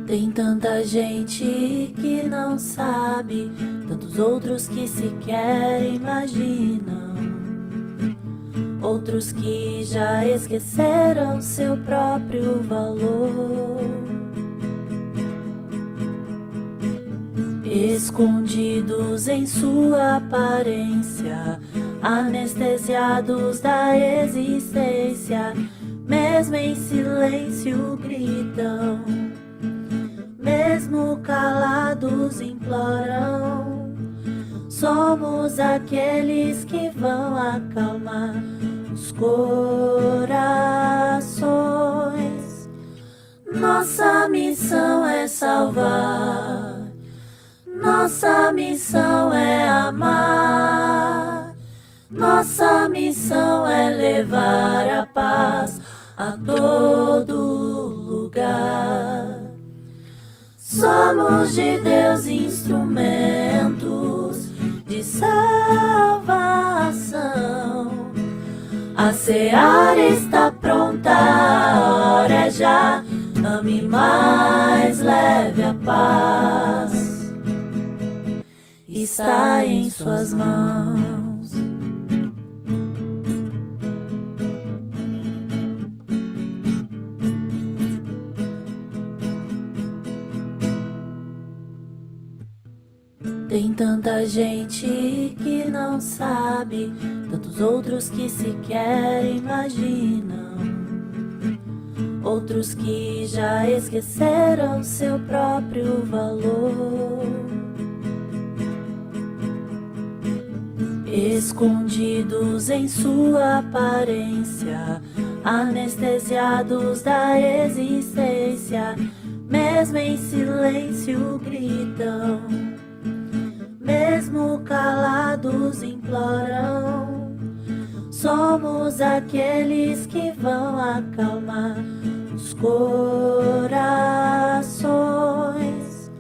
Tem tanta gente que não sabe, tantos outros que sequer imaginam, outros que já esqueceram seu próprio valor. Escondidos em sua aparência, anestesiados da existência, mesmo em silêncio gritam, mesmo calados imploram. Somos aqueles que vão acalmar os corações. Nossa missão é salvar, nossa missão é amar, nossa missão é levar a paz a todo lugar. Somos de Deus instrumentos de salvação. A seara está pronta, a hora é já. Ame mais, leve a paz. Está em suas mãos. Tem tanta gente que não sabe, tantos outros que sequer imaginam, outros que já esqueceram seu próprio valor. Escondidos em sua aparência, anestesiados da existência, mesmo em silêncio gritam, mesmo calados imploram. Somos aqueles que vão acalmar os corações.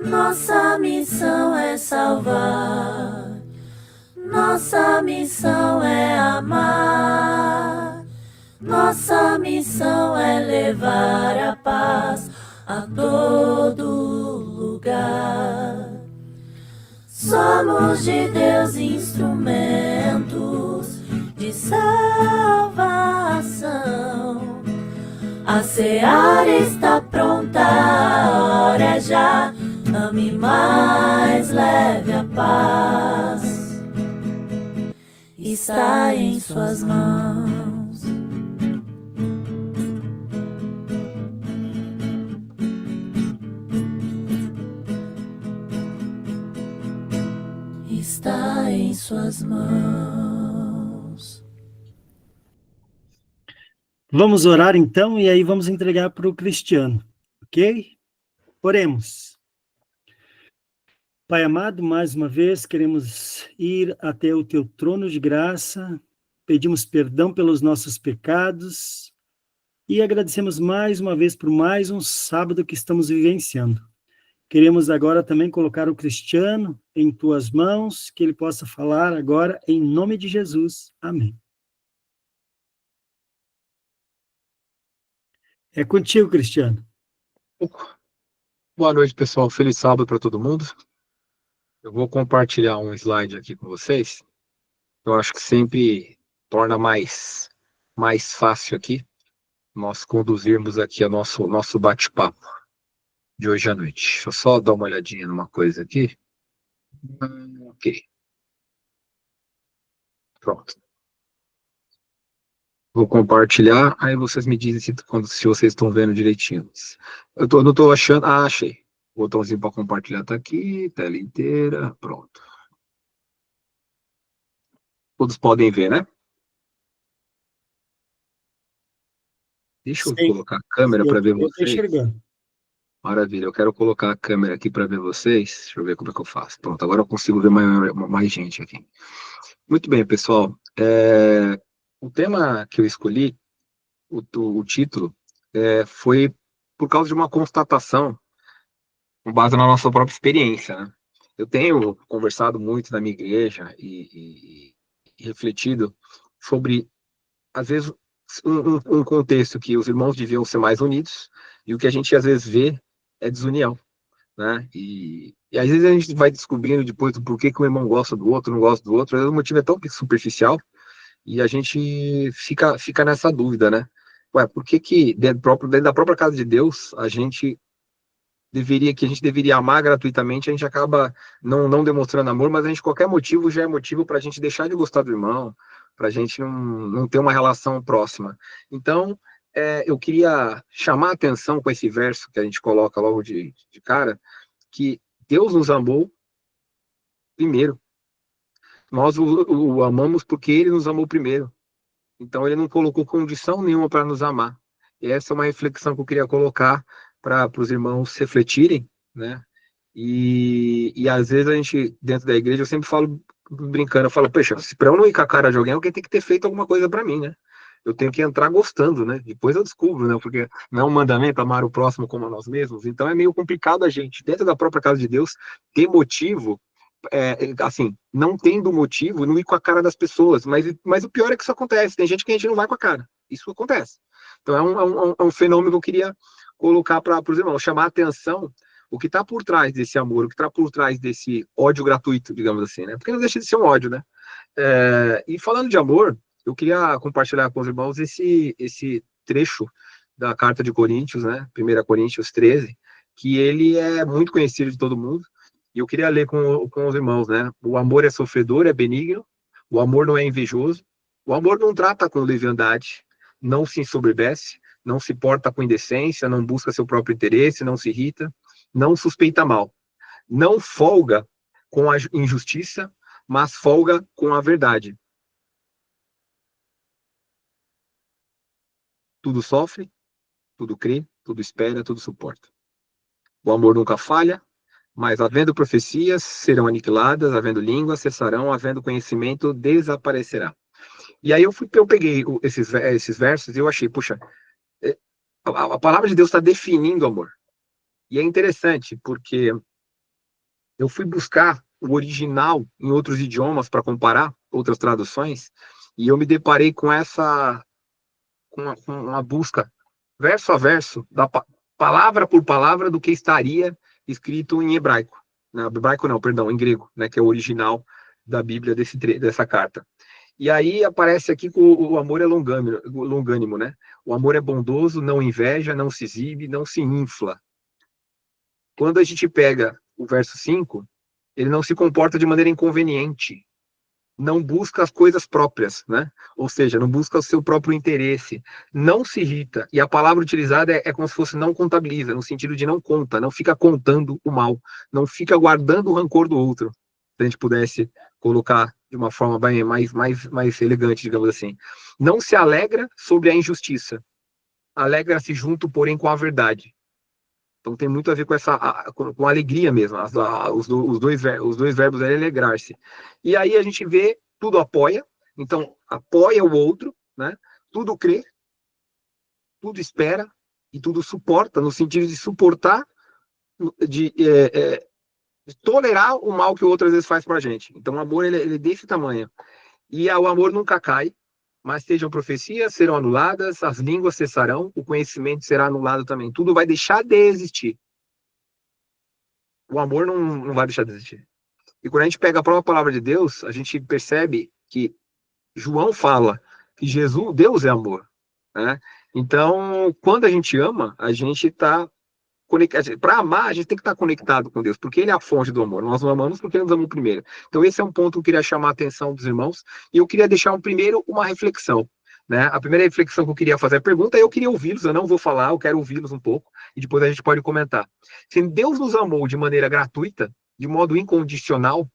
Nossa missão é salvar, nossa missão é amar, nossa missão é levar a paz a todo lugar. Somos de Deus instrumentos de salvação. A seara está pronta, a hora é já. Ame mais, leve a paz. Está em suas mãos. Está em suas mãos. Vamos orar então e aí vamos entregar para o Cristiano, ok? Oremos. Pai amado, mais uma vez queremos ir até o teu trono de graça, pedimos perdão pelos nossos pecados e agradecemos mais uma vez por mais um sábado que estamos vivenciando. Queremos agora também colocar o Cristiano em tuas mãos, que ele possa falar agora em nome de Jesus. Amém. É contigo, Cristiano. Boa noite, pessoal. Feliz sábado para todo mundo. Eu vou compartilhar um slide aqui com vocês. Eu acho que sempre torna mais fácil aqui nós conduzirmos aqui o nosso bate-papo de hoje à noite. Deixa eu só dar uma olhadinha numa coisa aqui. Ok. Pronto. Vou compartilhar, aí vocês me dizem se vocês estão vendo direitinho. Eu não estou achando... Ah, achei. O botãozinho para compartilhar está aqui, tela inteira, pronto. Todos podem ver, né? Deixa eu colocar a câmera para ver vocês. Eu estou enxergando. Maravilha, eu quero colocar a câmera aqui para ver vocês. Deixa eu ver como é que eu faço. Pronto, agora eu consigo ver mais gente aqui. Muito bem, pessoal. O tema que eu escolhi, o título, foi por causa de uma constatação com base na nossa própria experiência, né? Eu tenho conversado muito na minha igreja e refletido sobre, às vezes, um contexto que os irmãos deviam ser mais unidos e o que a gente às vezes vê é desunião, né? E às vezes a gente vai descobrindo depois do porquê que o irmão gosta do outro, não gosta do outro, às vezes o motivo é tão superficial e a gente fica nessa dúvida, né? Ué, por que que dentro da própria casa de Deus que a gente deveria amar gratuitamente, a gente acaba não demonstrando amor, mas a gente, qualquer motivo já é motivo para a gente deixar de gostar do irmão, para a gente não ter uma relação próxima. Então, eu queria chamar a atenção com esse verso que a gente coloca logo de cara, que Deus nos amou primeiro. Nós o amamos porque ele nos amou primeiro. Então, ele não colocou condição nenhuma para nos amar. E essa é uma reflexão que eu queria colocar para os irmãos refletirem, né? E às vezes a gente, dentro da igreja, eu sempre falo brincando, eu falo, poxa, se para eu não ir com a cara de alguém, alguém tem que ter feito alguma coisa para mim, né? Eu tenho que entrar gostando, né? Depois eu descubro, né? Porque não é um mandamento amar o próximo como a nós mesmos. Então é meio complicado a gente, dentro da própria casa de Deus, ter motivo, assim, não tendo motivo, não ir com a cara das pessoas. Mas o pior é que isso acontece. Tem gente que a gente não vai com a cara. Isso acontece. Então é um fenômeno que eu queria colocar para os irmãos, chamar a atenção o que está por trás desse amor, o que está por trás desse ódio gratuito, digamos assim, né? Porque não deixa de ser um ódio, né? E falando de amor, eu queria compartilhar com os irmãos esse trecho da carta de Coríntios, né? 1 Coríntios 13, que ele é muito conhecido de todo mundo, e eu queria ler com os irmãos, né? O amor é sofredor, é benigno, o amor não é invejoso, o amor não trata com leviandade, não se ensoberbece, não se porta com indecência, não busca seu próprio interesse, não se irrita, não suspeita mal, não folga com a injustiça, mas folga com a verdade. Tudo sofre, tudo crê, tudo espera, tudo suporta. O amor nunca falha, mas havendo profecias, serão aniquiladas, havendo línguas, cessarão, havendo conhecimento, desaparecerá. E aí eu peguei esses versos e eu achei, puxa, a palavra de Deus está definindo o amor. E é interessante, porque eu fui buscar o original em outros idiomas para comparar outras traduções, e eu me deparei com com uma busca verso a verso, palavra por palavra do que estaria escrito em hebraico. Não, hebraico não, perdão, em grego, né, que é o original da Bíblia dessa carta. E aí aparece aqui que o amor é longânimo, né? O amor é bondoso, não inveja, não se exibe, não se infla. Quando a gente pega o verso 5, ele não se comporta de maneira inconveniente, não busca as coisas próprias, né? Ou seja, não busca o seu próprio interesse, não se irrita. E a palavra utilizada é como se fosse não contabiliza, no sentido de não conta, não fica contando o mal, não fica guardando o rancor do outro. Se a gente pudesse colocar de uma forma bem mais elegante, digamos assim. Não se alegra sobre a injustiça, alegra-se junto, porém, com a verdade. Então tem muito a ver com com a alegria mesmo. Os dois verbos é alegrar-se. E aí a gente vê, tudo apoia, então apoia o outro, né? Tudo crê, tudo espera e tudo suporta, no sentido de suportar, de, de tolerar o mal que o outro às vezes faz pra gente. Então o amor ele é desse tamanho. E o amor nunca cai, mas sejam profecias, serão anuladas, as línguas cessarão, o conhecimento será anulado também. Tudo vai deixar de existir. O amor não vai deixar de existir. E quando a gente pega a própria palavra de Deus, a gente percebe que João fala que Deus é amor, né? Então, quando a gente ama, a gente está conectado. Para amar, a gente tem que estar conectado com Deus, porque Ele é a fonte do amor. Nós não amamos porque Ele nos amou primeiro. Então, esse é um ponto que eu queria chamar a atenção dos irmãos. E eu queria deixar primeiro uma reflexão. Né? A primeira reflexão que eu queria fazer a pergunta, eu queria ouvi-los, eu não vou falar, eu quero ouvi-los um pouco, e depois a gente pode comentar. Se Deus nos amou de maneira gratuita, de modo incondicional,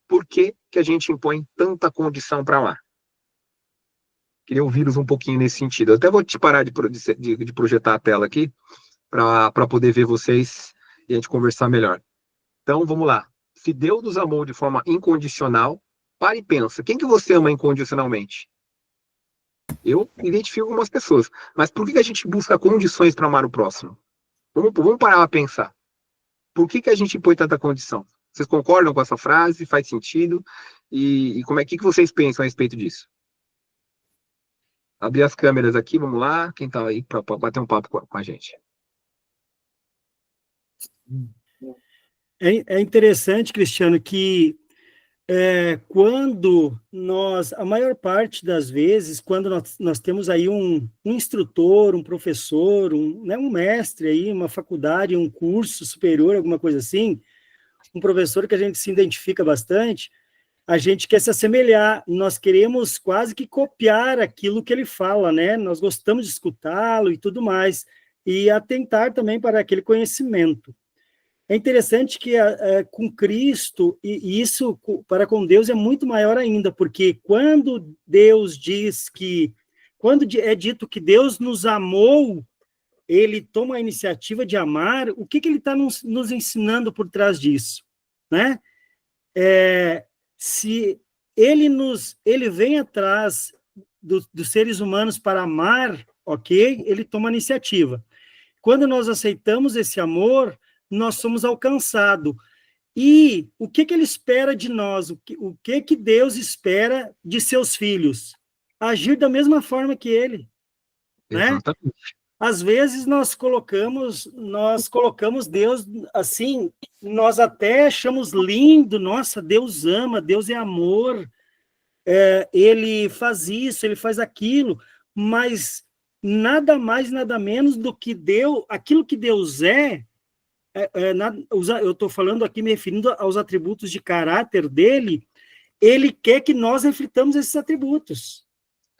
por que a gente impõe tanta condição para amar? Queria ouvi-los um pouquinho nesse sentido. Eu até vou te parar de projetar a tela aqui, para poder ver vocês e a gente conversar melhor. Então, vamos lá. Se Deus nos amou de forma incondicional, pare e pensa, quem que você ama incondicionalmente? Eu identifico algumas pessoas. Mas por que a gente busca condições para amar o próximo? Vamos parar a pensar. Por que a gente põe tanta condição? Vocês concordam com essa frase? Faz sentido? E como que vocês pensam a respeito disso? Abrir as câmeras aqui, vamos lá. Quem está aí para bater um papo com a gente? É interessante, Cristiano, que quando a maior parte das vezes, quando nós temos aí um instrutor, um professor, né, um mestre aí, uma faculdade, um curso superior, alguma coisa assim, um professor que a gente se identifica bastante, a gente quer se assemelhar, nós queremos quase que copiar aquilo que ele fala, né? Nós gostamos de escutá-lo e tudo mais, e atentar também para aquele conhecimento. É interessante que com Cristo, e isso para com Deus é muito maior ainda, porque quando Deus diz que, quando é dito que Deus nos amou, ele toma a iniciativa de amar, o que ele está nos ensinando por trás disso, né? Se ele vem atrás dos seres humanos para amar, ok? Ele toma a iniciativa. Quando nós aceitamos esse amor, nós somos alcançados. E o que ele espera de nós? O que Deus espera de seus filhos? Agir da mesma forma que ele, né? Exatamente. Às vezes nós colocamos Deus assim, nós até achamos lindo, nossa, Deus ama, Deus é amor, ele faz isso, ele faz aquilo, mas nada mais, nada menos do que Deus, aquilo que Deus eu estou falando aqui me referindo aos atributos de caráter dele, ele quer que nós reflitamos esses atributos.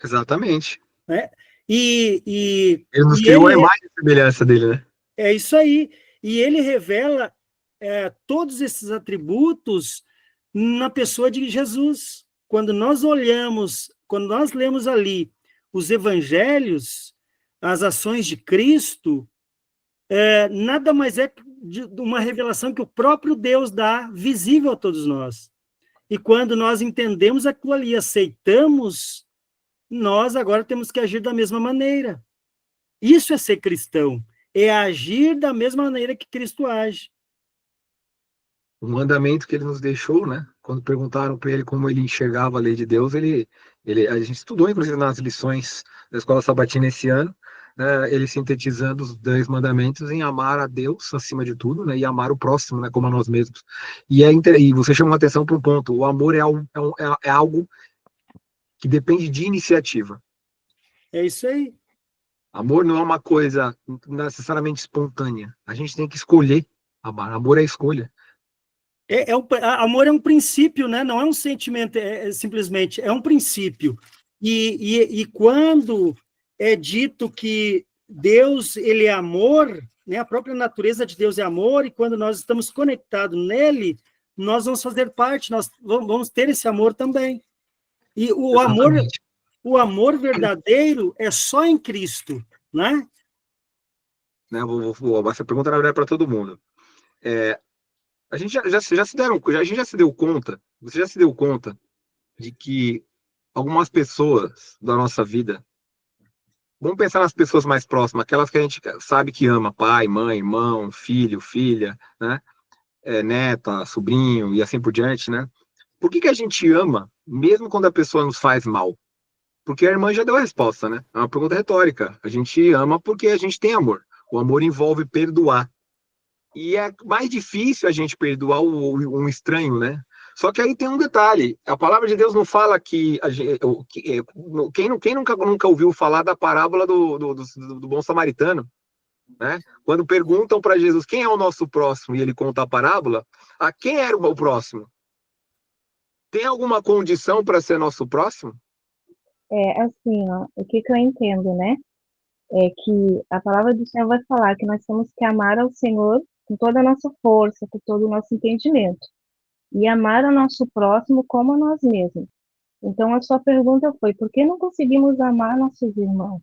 Exatamente. Né? Ele nos criou a imagem e semelhança dele, né? É isso aí. E ele revela todos esses atributos na pessoa de Jesus. Quando nós lemos ali os evangelhos, as ações de Cristo, nada mais é de uma revelação que o próprio Deus dá, visível a todos nós. E quando nós entendemos aquilo ali, aceitamos, nós agora temos que agir da mesma maneira. Isso é ser cristão, é agir da mesma maneira que Cristo age. O mandamento que ele nos deixou, né? Quando perguntaram para ele como ele enxergava a lei de Deus, a gente estudou, inclusive, nas lições da Escola Sabatina esse ano, né, ele sintetizando os 10 mandamentos em amar a Deus acima de tudo, né? E amar o próximo, né? Como a nós mesmos. E você chamou a atenção para um ponto: o amor é algo que depende de iniciativa. É isso aí. Amor não é uma coisa necessariamente espontânea. A gente tem que escolher amar. Amor é escolha. Amor é um princípio, né? Não é um sentimento, simplesmente, é um princípio. E quando é dito que Deus, ele é amor, né? A própria natureza de Deus é amor, e quando nós estamos conectados nele, nós vamos fazer parte, nós vamos ter esse amor também. E o amor verdadeiro é só em Cristo, né? Essa pergunta, na verdade, é para todo mundo. A gente já se deu conta, você já se deu conta de que algumas pessoas da nossa vida, vamos pensar nas pessoas mais próximas, aquelas que a gente sabe que ama, pai, mãe, irmão, filho, filha, né? Neta, sobrinho e assim por diante, né? Por que a gente ama, mesmo quando a pessoa nos faz mal? Porque a irmã já deu a resposta, né? É uma pergunta retórica. A gente ama porque a gente tem amor. O amor envolve perdoar. E é mais difícil a gente perdoar um estranho, né? Só que aí tem um detalhe: a palavra de Deus não fala que quem nunca ouviu falar da parábola do bom samaritano, né? Quando perguntam para Jesus quem é o nosso próximo e ele conta a parábola, a quem era o próximo? Tem alguma condição para ser nosso próximo? Assim, ó, o que eu entendo, né? É que a palavra do Senhor vai falar que nós temos que amar ao Senhor com toda a nossa força, com todo o nosso entendimento, e amar ao nosso próximo como a nós mesmos. Então, a sua pergunta foi: por que não conseguimos amar nossos irmãos?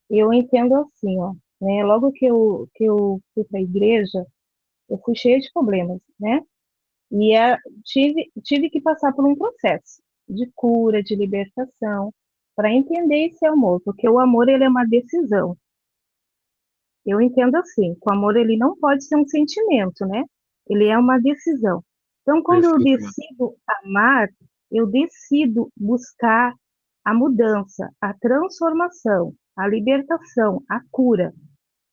Eu entendo assim, ó, né? Logo que eu fui para a igreja, eu fui cheia de problemas, né? E tive que passar por um processo de cura, de libertação, para entender esse amor, porque o amor, ele é uma decisão. Eu entendo assim, que o amor, ele não pode ser um sentimento, né? Ele é uma decisão. Então, quando eu decido amar, eu decido buscar a mudança, a transformação, a libertação, a cura.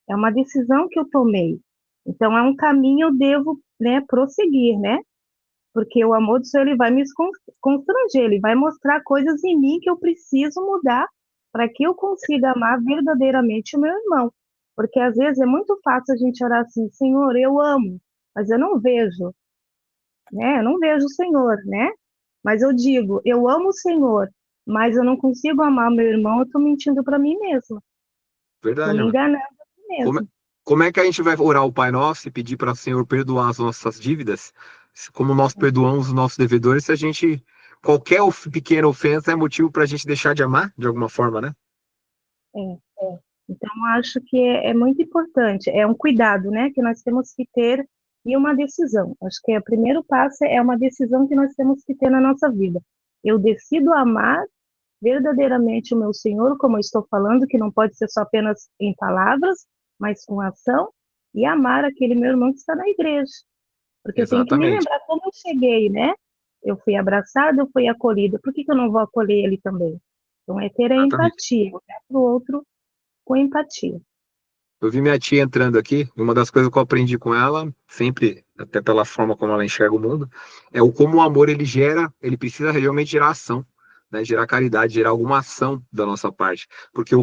É uma decisão que eu tomei. Então, é um caminho eu devo, né, prosseguir, né? Porque o amor do Senhor, ele vai me constranger, ele vai mostrar coisas em mim que eu preciso mudar para que eu consiga amar verdadeiramente o meu irmão. Porque às vezes é muito fácil a gente orar assim, Senhor, eu amo, mas eu não vejo, né? Eu não vejo o Senhor, né? Mas eu digo, eu amo o Senhor, mas eu não consigo amar meu irmão, eu estou mentindo para mim mesma, estou Verdade, me mano. enganando a mim Como, mesma. como é que a gente vai orar o Pai Nosso e pedir para o Senhor perdoar as nossas dívidas, como nós perdoamos os nossos devedores, se a gente, qualquer pequena ofensa é motivo para a gente deixar de amar, de alguma forma, né? É, é. Então, eu acho que é muito importante, é um cuidado, né, que nós temos que ter e uma decisão. Acho que o primeiro passo é uma decisão que nós temos que ter na nossa vida. Eu decido amar verdadeiramente o meu Senhor, como eu estou falando, que não pode ser só apenas em palavras, mas com ação, e amar aquele meu irmão que está na igreja. Porque eu tenho que me Exatamente, lembrar como eu cheguei, né? Eu fui abraçada, eu fui acolhida. Por que eu não vou acolher ele também? Então, é ter a exatamente. empatia, olhar para o outro com empatia. Eu vi minha tia entrando aqui, e uma das coisas que eu aprendi com ela, sempre, até pela forma como ela enxerga o mundo, é o como o amor ele gera, ele precisa realmente gerar ação, né? Gerar caridade, gerar alguma ação da nossa parte. Porque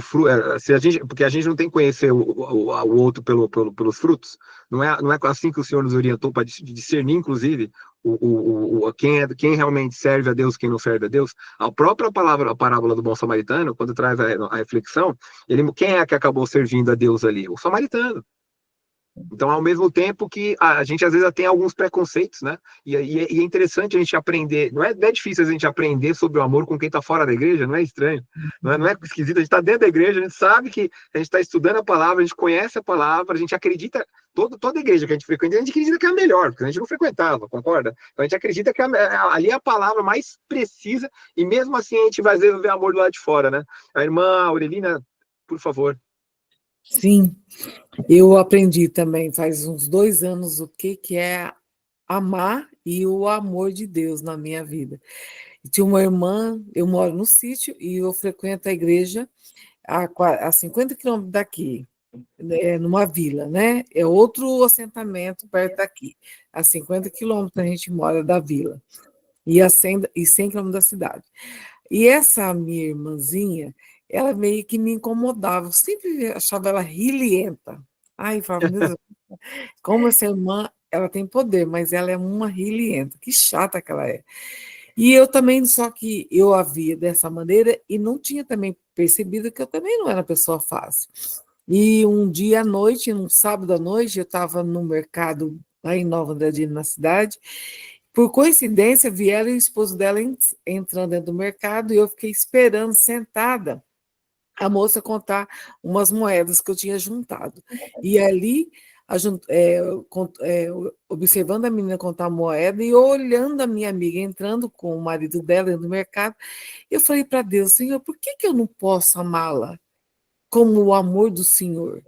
se a gente, porque a gente não tem que conhecer o outro pelos frutos, não é assim que o Senhor nos orientou para discernir, inclusive, quem realmente serve a Deus, quem não serve a Deus. A própria palavra, a parábola do bom samaritano, quando traz a reflexão, quem é que acabou servindo a Deus ali? O samaritano. Então, ao mesmo tempo que a gente às vezes tem alguns preconceitos, né? E é interessante a gente aprender, não é difícil a gente aprender sobre o amor com quem está fora da igreja, não é estranho, não é esquisito, a gente está dentro da igreja, a gente sabe que a gente está estudando a palavra, a gente conhece a palavra, a gente acredita, toda igreja que a gente frequenta, a gente acredita que é a melhor, porque a gente não frequentava, concorda? Então a gente acredita que ali é a palavra mais precisa, e mesmo assim a gente vai às vezes ver amor do lado de fora, né? A irmã Aurelina, por favor. Sim, eu aprendi também faz uns 2 anos o que é amar e o amor de Deus na minha vida. Tinha uma irmã, eu moro no sítio e eu frequento a igreja a 50 quilômetros daqui, né, numa vila, né? É outro assentamento perto daqui. A 50 quilômetros a gente mora da vila e 100 quilômetros da cidade. E essa minha irmãzinha, ela meio que me incomodava, eu sempre achava ela rilenta. Ai, eu falava, meu Deus, como essa irmã, ela tem poder, mas ela é uma rilenta, que chata que ela é. E eu também, só que eu a via dessa maneira e não tinha também percebido que eu também não era pessoa fácil. E um dia à noite, um sábado à noite, eu estava no mercado lá em Nova Andradina, na cidade. Por coincidência, vieram e o esposo dela entrando dentro do mercado e eu fiquei esperando, sentada, a moça contar umas moedas que eu tinha juntado. E ali, observando a menina contar a moeda e olhando a minha amiga entrando com o marido dela dentro do mercado, eu falei para Deus, Senhor, por que eu não posso amá-la como o amor do Senhor?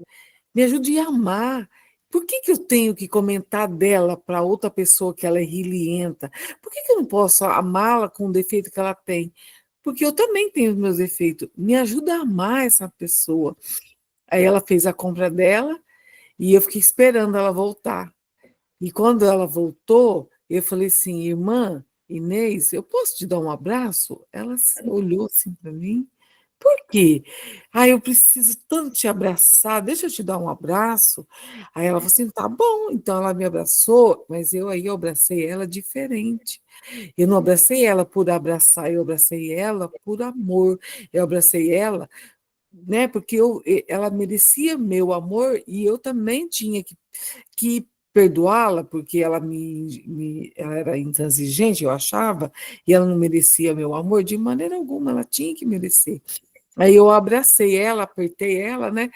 Me ajude a amar. Por que eu tenho que comentar dela para outra pessoa que ela é rilenta? Por que eu não posso amá-la com o defeito que ela tem? Porque eu também tenho os meus defeitos. Me ajuda a amar essa pessoa. Aí ela fez a compra dela e eu fiquei esperando ela voltar. E quando ela voltou, eu falei assim, irmã Inês, eu posso te dar um abraço? Ela olhou assim para mim. Por quê? Ah, eu preciso tanto te abraçar, deixa eu te dar um abraço. Aí ela falou assim, tá bom. Então ela me abraçou, mas eu abracei ela diferente. Eu não abracei ela por abraçar, eu abracei ela por amor. Eu abracei ela, né, porque ela merecia meu amor e eu também tinha que perdoá-la, porque ela era intransigente, eu achava, e ela não merecia meu amor de maneira alguma, ela tinha que merecer. Aí eu abracei ela, apertei ela, né?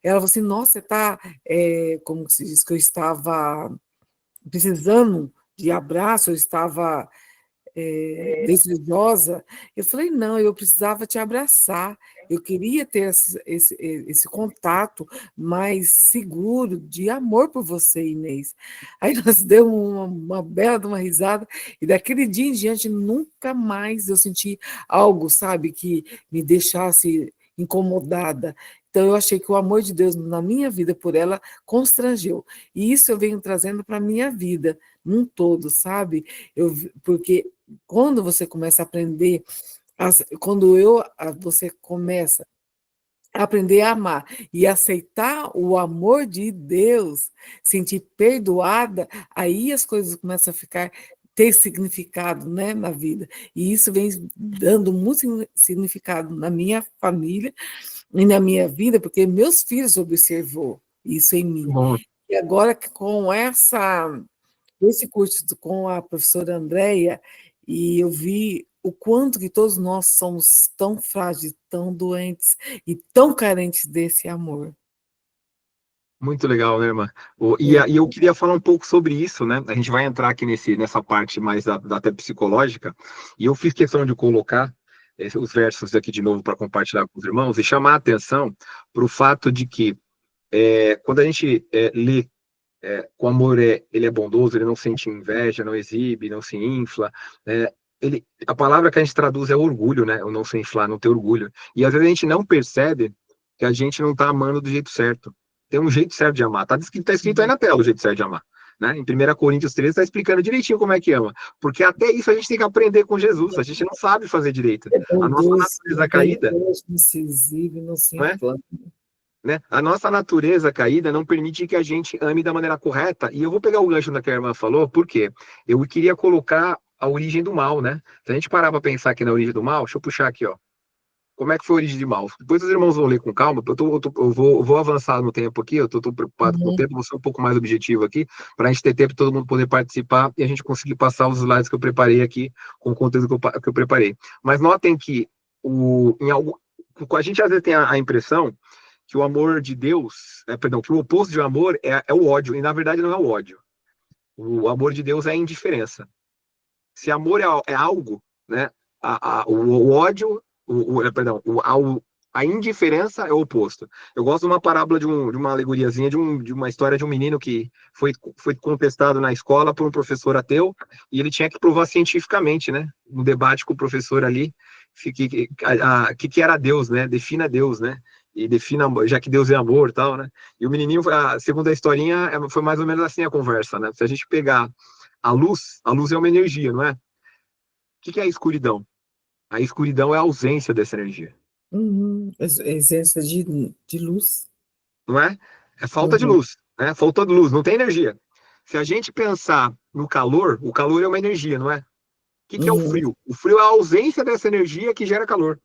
Ela falou assim: nossa, você está, como se diz, que eu estava precisando de abraço, eu estava desejosa. Eu falei: não, eu precisava te abraçar, eu queria ter esse contato mais seguro, de amor por você, Inês. Aí nós demos uma bela de uma risada, e daquele dia em diante, nunca mais eu senti algo, sabe, que me deixasse incomodada. Então, eu achei que o amor de Deus na minha vida por ela constrangeu. E isso eu venho trazendo para a minha vida, num todo, sabe? Porque quando você começa a aprender, você começa a aprender a amar e aceitar o amor de Deus, sentir perdoada, aí as coisas começam a ter significado, né, na vida. E isso vem dando muito significado na minha família e na minha vida, porque meus filhos observou isso em mim. Bom, E agora com esse curso com a professora Andréia, e eu vi o quanto que todos nós somos tão frágeis, tão doentes e tão carentes desse amor. muito legal, né, irmã? É. E eu queria falar um pouco sobre isso, né? A gente vai entrar aqui nessa parte mais da até psicológica, e eu fiz questão de colocar os versos aqui de novo para compartilhar com os irmãos e chamar a atenção para o fato de que quando a gente lê que o amor ele é bondoso, ele não sente inveja, não exibe, não se infla, né? A palavra que a gente traduz é orgulho, né? O não se inflar, não ter orgulho. E às vezes a gente não percebe que a gente não está amando do jeito certo. Tem um jeito certo de amar. Tá escrito aí na tela o jeito certo de amar. Né? Em 1 Coríntios 13 está explicando direitinho como é que ama. Porque até isso a gente tem que aprender com Jesus. A gente não sabe fazer direito. É A nossa bondoso, natureza caída, não se exibe, não se não é? inflama. Né? A nossa natureza caída não permite que a gente ame da maneira correta. E eu vou pegar o gancho da que a irmã falou, porque eu queria colocar a origem do mal, né? Se a gente parar para pensar aqui na origem do mal, deixa eu puxar aqui, ó. Como é que foi a origem do mal? Depois os irmãos vão ler com calma, eu vou avançar no tempo aqui, eu tô preocupado com o tempo, vou ser um pouco mais objetivo aqui, para a gente ter tempo de todo mundo poder participar e a gente conseguir passar os slides que eu preparei aqui, com o conteúdo que eu preparei. Mas notem que a gente às vezes tem a impressão que o amor de Deus, que o oposto de amor é o ódio, e na verdade não é o ódio. O amor de Deus é a indiferença. Se amor é algo, né, o ódio, a indiferença é o oposto. Eu gosto de uma parábola de uma alegoriazinha, de uma história de um menino que foi contestado na escola por um professor ateu, e ele tinha que provar cientificamente, né, no debate com o professor ali, que era Deus, né, defina Deus, né, e defina, já que Deus é amor e tal, né? E o menininho, segundo a historinha, foi mais ou menos assim a conversa, né? Se a gente pegar a luz é uma energia, não é? O que é a escuridão? A escuridão é a ausência dessa energia. Essência de luz. Não é? É falta de luz, né? Falta de luz, não tem energia. Se a gente pensar no calor, o calor é uma energia, não é? O que é o frio? O frio é a ausência dessa energia que gera calor.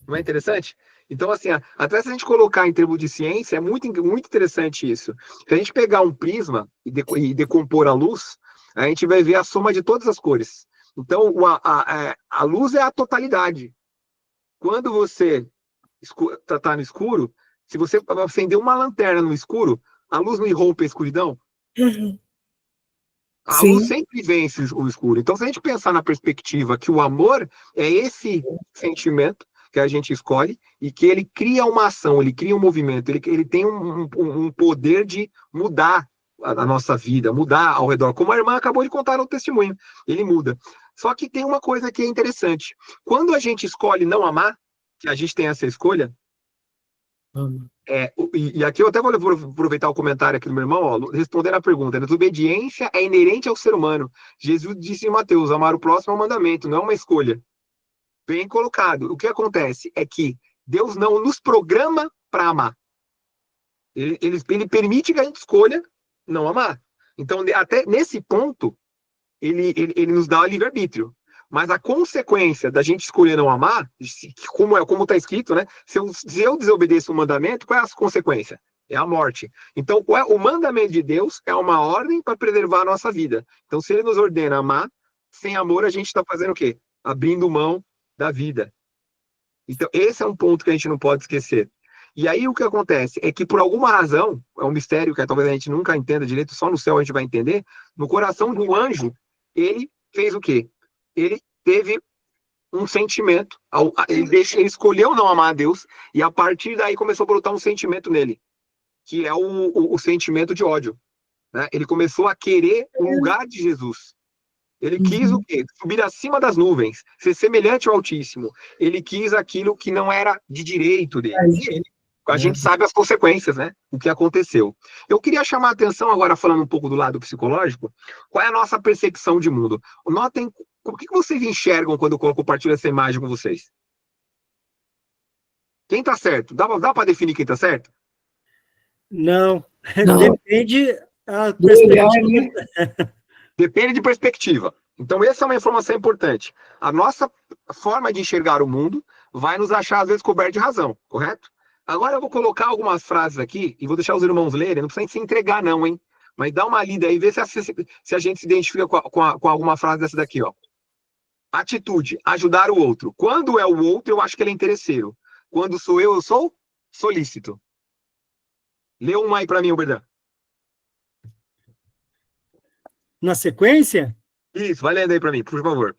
Não é interessante? Então, assim, até se a gente colocar em termos de ciência, é muito, muito interessante isso. Se a gente pegar um prisma e decompor a luz, a gente vai ver a soma de todas as cores. Então, a luz é a totalidade. Quando você está no escuro, se você acender uma lanterna no escuro, a luz não irrompe a escuridão? A luz sempre vence o escuro. Então, se a gente pensar na perspectiva que o amor é esse sentimento que a gente escolhe e que ele cria uma ação, ele cria um movimento, ele tem um poder de mudar a nossa vida, mudar ao redor, como a irmã acabou de contar no testemunho, ele muda. Só que tem uma coisa que é interessante. Quando a gente escolhe não amar, que a gente tem essa escolha, e aqui eu até vou aproveitar o comentário aqui do meu irmão, ó, respondendo a pergunta. A desobediência é inerente ao ser humano. Jesus disse em Mateus, amar o próximo é um mandamento, não é uma escolha. Bem colocado. O que acontece é que Deus não nos programa para amar. Ele permite que a gente escolha não amar. Então, até nesse ponto, ele nos dá o livre-arbítrio. Mas a consequência da gente escolher não amar, como está escrito, né? Se eu desobedeço o mandamento, qual é a consequência? É a morte. Então, o mandamento de Deus é uma ordem para preservar a nossa vida. Então, se ele nos ordena amar, sem amor a gente está fazendo o quê? Abrindo mão da vida. Então, esse é um ponto que a gente não pode esquecer. E aí o que acontece é que, por alguma razão, é um mistério que talvez a gente nunca entenda direito, só no céu a gente vai entender, no coração de um anjo, ele fez o quê? Ele teve um sentimento, ele escolheu não amar a Deus, e a partir daí começou a brotar um sentimento nele, que é o sentimento de ódio. Né? Ele começou a querer o lugar de Jesus. Ele quis o quê? Subir acima das nuvens, ser semelhante ao Altíssimo. Ele quis aquilo que não era de direito dele. E ele A gente sabe as consequências, né? O que aconteceu. Eu queria chamar a atenção agora, falando um pouco do lado psicológico, qual é a nossa percepção de mundo? Notem, o que vocês enxergam quando eu compartilho essa imagem com vocês? Quem tá certo? Dá para definir quem tá certo? Não, Não. depende a Do olhar, perspectiva. né? Depende de perspectiva. Então, essa é uma informação importante. A nossa forma de enxergar o mundo vai nos achar, às vezes, coberto de razão, correto? Agora eu vou colocar algumas frases aqui e vou deixar os irmãos lerem. Não precisa se entregar, não, hein? Mas dá uma lida aí, vê se a gente se identifica com alguma frase dessa daqui, ó. Atitude, ajudar o outro. Quando é o outro, eu acho que ele é interesseiro. Quando sou eu sou solícito. Lê uma aí para mim, Berdan. Na sequência, Isso, vai lendo aí para mim, por favor.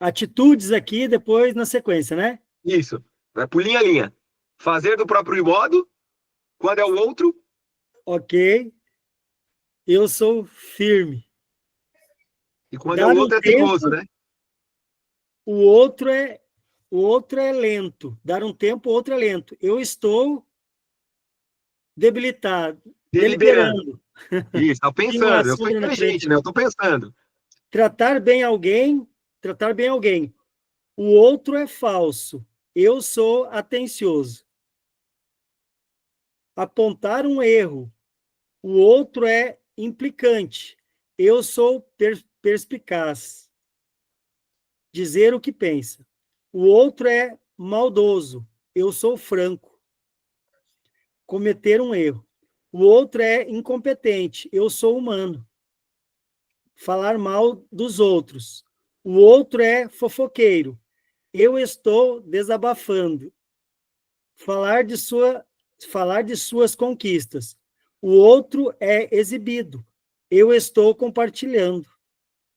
atitudes aqui, depois na sequência, né? Isso. Vai por linha a linha. Fazer do próprio modo. Quando é o outro. Ok. Eu sou firme. E quando Dar é o um outro é tempo, teimoso, né? o outro é lento. Dar um tempo, o outro é lento. Eu estou debilitado, Deliberando. deliberando. Isso, tá Tem uma pensando. Eu sou sombra na inteligente, frente. né? Eu tô pensando. Tratar bem alguém. O outro é falso. Eu sou atencioso. Apontar um erro. O outro é implicante. Eu sou perspicaz. Dizer o que pensa. O outro é maldoso. Eu sou franco. Cometer um erro. O outro é incompetente. Eu sou humano. Falar mal dos outros. O outro é fofoqueiro. Eu estou desabafando. Falar de suas conquistas. O outro é exibido. Eu estou compartilhando.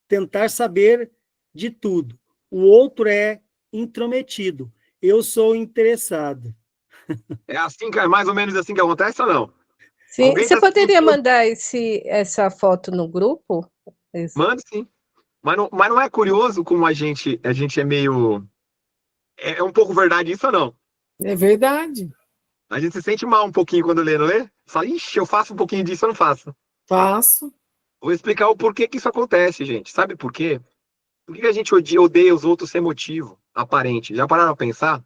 Tentar saber de tudo. O outro é intrometido. Eu sou interessado. É assim que é mais ou menos assim que acontece ou não? Sim, Alguém você tá poderia sentindo? mandar essa foto no grupo? Manda sim. Mas não é curioso como a gente é meio. É um pouco verdade isso ou não? É verdade. A gente se sente mal um pouquinho quando lê, não lê? Fala, ixi, eu faço um pouquinho disso, eu não faço. Faço. Vou explicar o porquê que isso acontece, gente. Sabe por quê? Por que a gente odeia os outros sem motivo aparente? Já pararam a pensar? O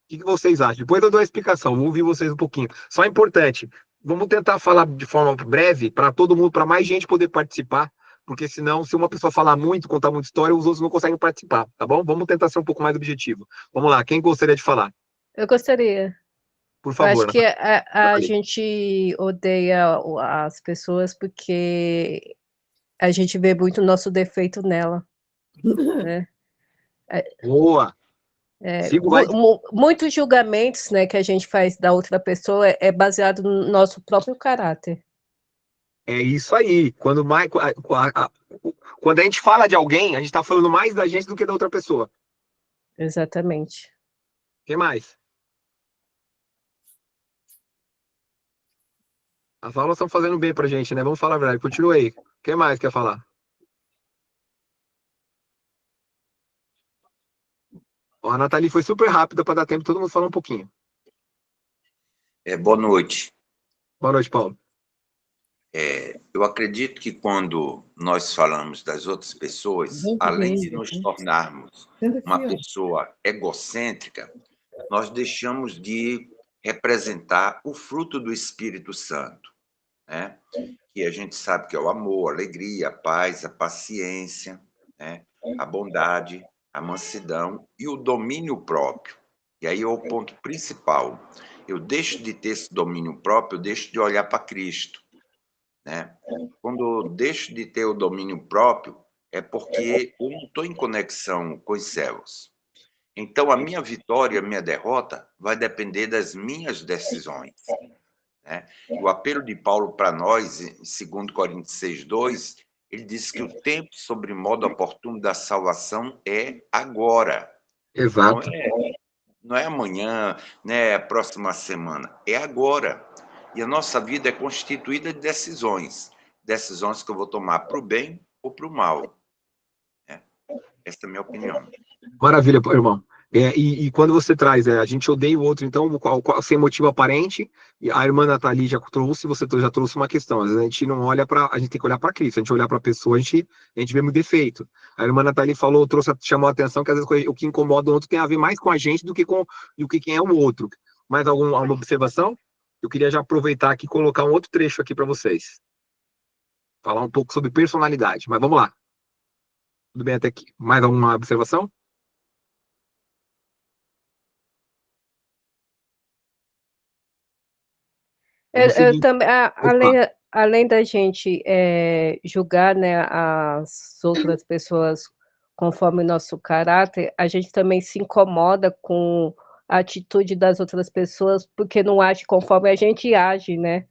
que vocês acham? Depois eu dou a explicação, vou ouvir vocês um pouquinho. Só é importante, vamos tentar falar de forma breve para todo mundo, para mais gente poder participar, porque senão, se uma pessoa falar muito, contar muita história, os outros não conseguem participar, tá bom? Vamos tentar ser um pouco mais objetivo. Vamos lá, quem gostaria de falar? Eu gostaria. Por Eu favor. acho que a Natália. gente odeia as pessoas porque a gente vê muito o nosso defeito nela, né? Boa. Vai. Muitos julgamentos, né, que a gente faz da outra pessoa é baseado no nosso próprio caráter. É isso aí. Quando a gente fala de alguém, a gente está falando mais da gente do que da outra pessoa. Exatamente. Quem mais? As aulas estão fazendo bem pra gente, né? Vamos falar a verdade. Continua aí. Quem mais quer falar? Ó, a Nathalie foi super rápida para dar tempo de todo mundo falar um pouquinho. Boa noite. Boa noite, Paulo. Eu acredito que quando nós falamos das outras pessoas, além de nos tornarmos uma pessoa egocêntrica, nós deixamos de representar o fruto do Espírito Santo, né? Que a gente sabe que é o amor, a alegria, a paz, a paciência, né? A bondade, a mansidão e o domínio próprio. E aí é o ponto principal. Eu deixo de ter esse domínio próprio, eu deixo de olhar para Cristo, né? Quando eu deixo de ter o domínio próprio, é porque eu não estou em conexão com os céus. Então, a minha vitória, a minha derrota, vai depender das minhas decisões, né? O apelo de Paulo para nós, em 2 Coríntios 6:2, ele diz que o tempo sobre modo oportuno da salvação é agora. Exato. Não é amanhã, né, a próxima semana, é agora. E a nossa vida é constituída de decisões que eu vou tomar para o bem ou para o mal. Essa é a minha opinião. Maravilha, irmão. E quando você traz, a gente odeia o outro, então, sem motivo aparente, e a irmã Nathalie já trouxe, você já trouxe uma questão. Às vezes a gente não olha para, a gente tem que olhar para Cristo, a gente olhar para a pessoa, a gente vê muito defeito. A irmã Nathalie falou, chamou a atenção que às vezes o que incomoda o outro tem a ver mais com a gente do que quem é o outro. Mais alguma observação? Eu queria já aproveitar aqui e colocar um outro trecho aqui para vocês. Falar um pouco sobre personalidade, mas vamos lá. Tudo bem até aqui? Mais alguma observação? Eu também, além da gente julgar, né, as outras pessoas conforme o nosso caráter, a gente também se incomoda com a atitude das outras pessoas, porque não age conforme a gente age, né?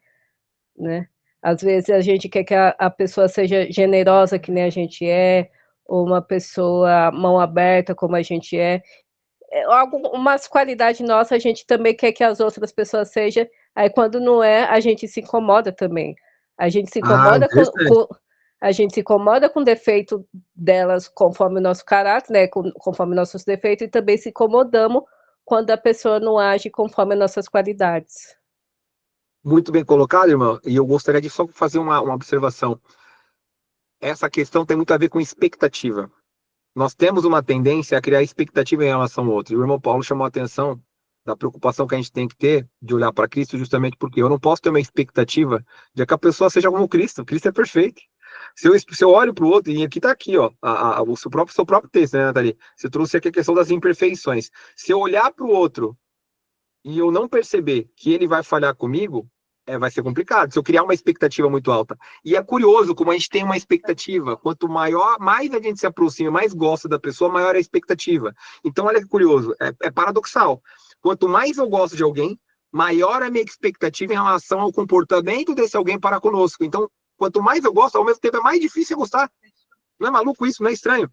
Às vezes a gente quer que a pessoa seja generosa, que nem a gente é, ou uma pessoa mão aberta, como a gente é. Umas qualidades nossas a gente também quer que as outras pessoas sejam, aí quando não é, a gente se incomoda também. A gente se incomoda a gente se incomoda com o defeito delas conforme o nosso caráter, né, conforme nossos defeitos, e também se incomodamos quando a pessoa não age conforme as nossas qualidades. Muito bem colocado, irmão, e eu gostaria de só fazer uma observação. Essa questão tem muito a ver com expectativa. Nós temos uma tendência a criar expectativa em relação ao outro. E o irmão Paulo chamou a atenção da preocupação que a gente tem que ter de olhar para Cristo, justamente porque eu não posso ter uma expectativa de que a pessoa seja como Cristo. Cristo é perfeito. Se eu olho para o outro, e aqui está aqui, ó, o seu próprio texto, né, Nathalie? Você trouxe aqui a questão das imperfeições. Se eu olhar para o outro e eu não perceber que ele vai falhar comigo, vai ser complicado, se eu criar uma expectativa muito alta. E é curioso como a gente tem uma expectativa, quanto mais a gente se aproxima, mais gosta da pessoa, maior é a expectativa. Então, olha que curioso, é paradoxal. Quanto mais eu gosto de alguém, maior é a minha expectativa em relação ao comportamento desse alguém para conosco. Então, quanto mais eu gosto, ao mesmo tempo é mais difícil eu gostar. Não é maluco isso? Não é estranho?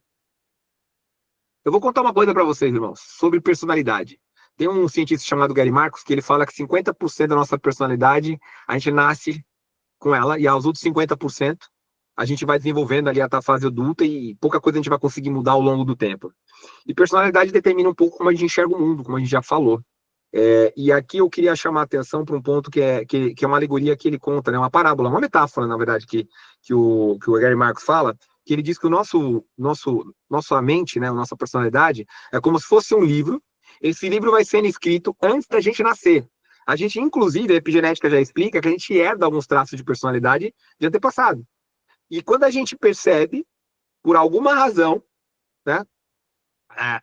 Eu vou contar uma coisa para vocês, irmãos, sobre personalidade. Tem um cientista chamado Gary Marcus que ele fala que 50% da nossa personalidade a gente nasce com ela e aos outros 50% a gente vai desenvolvendo ali até a fase adulta e pouca coisa a gente vai conseguir mudar ao longo do tempo. E personalidade determina um pouco como a gente enxerga o mundo, como a gente já falou. E aqui eu queria chamar a atenção para um ponto que é uma alegoria que ele conta, né? Uma parábola, uma metáfora, na verdade, que o Gary Marcus fala, que ele diz que nossa mente, né, a nossa personalidade, é como se fosse um livro. Esse livro vai sendo escrito antes da gente nascer. A gente, inclusive, a epigenética já explica que a gente herda alguns traços de personalidade de antepassado. E quando a gente percebe, por alguma razão, né,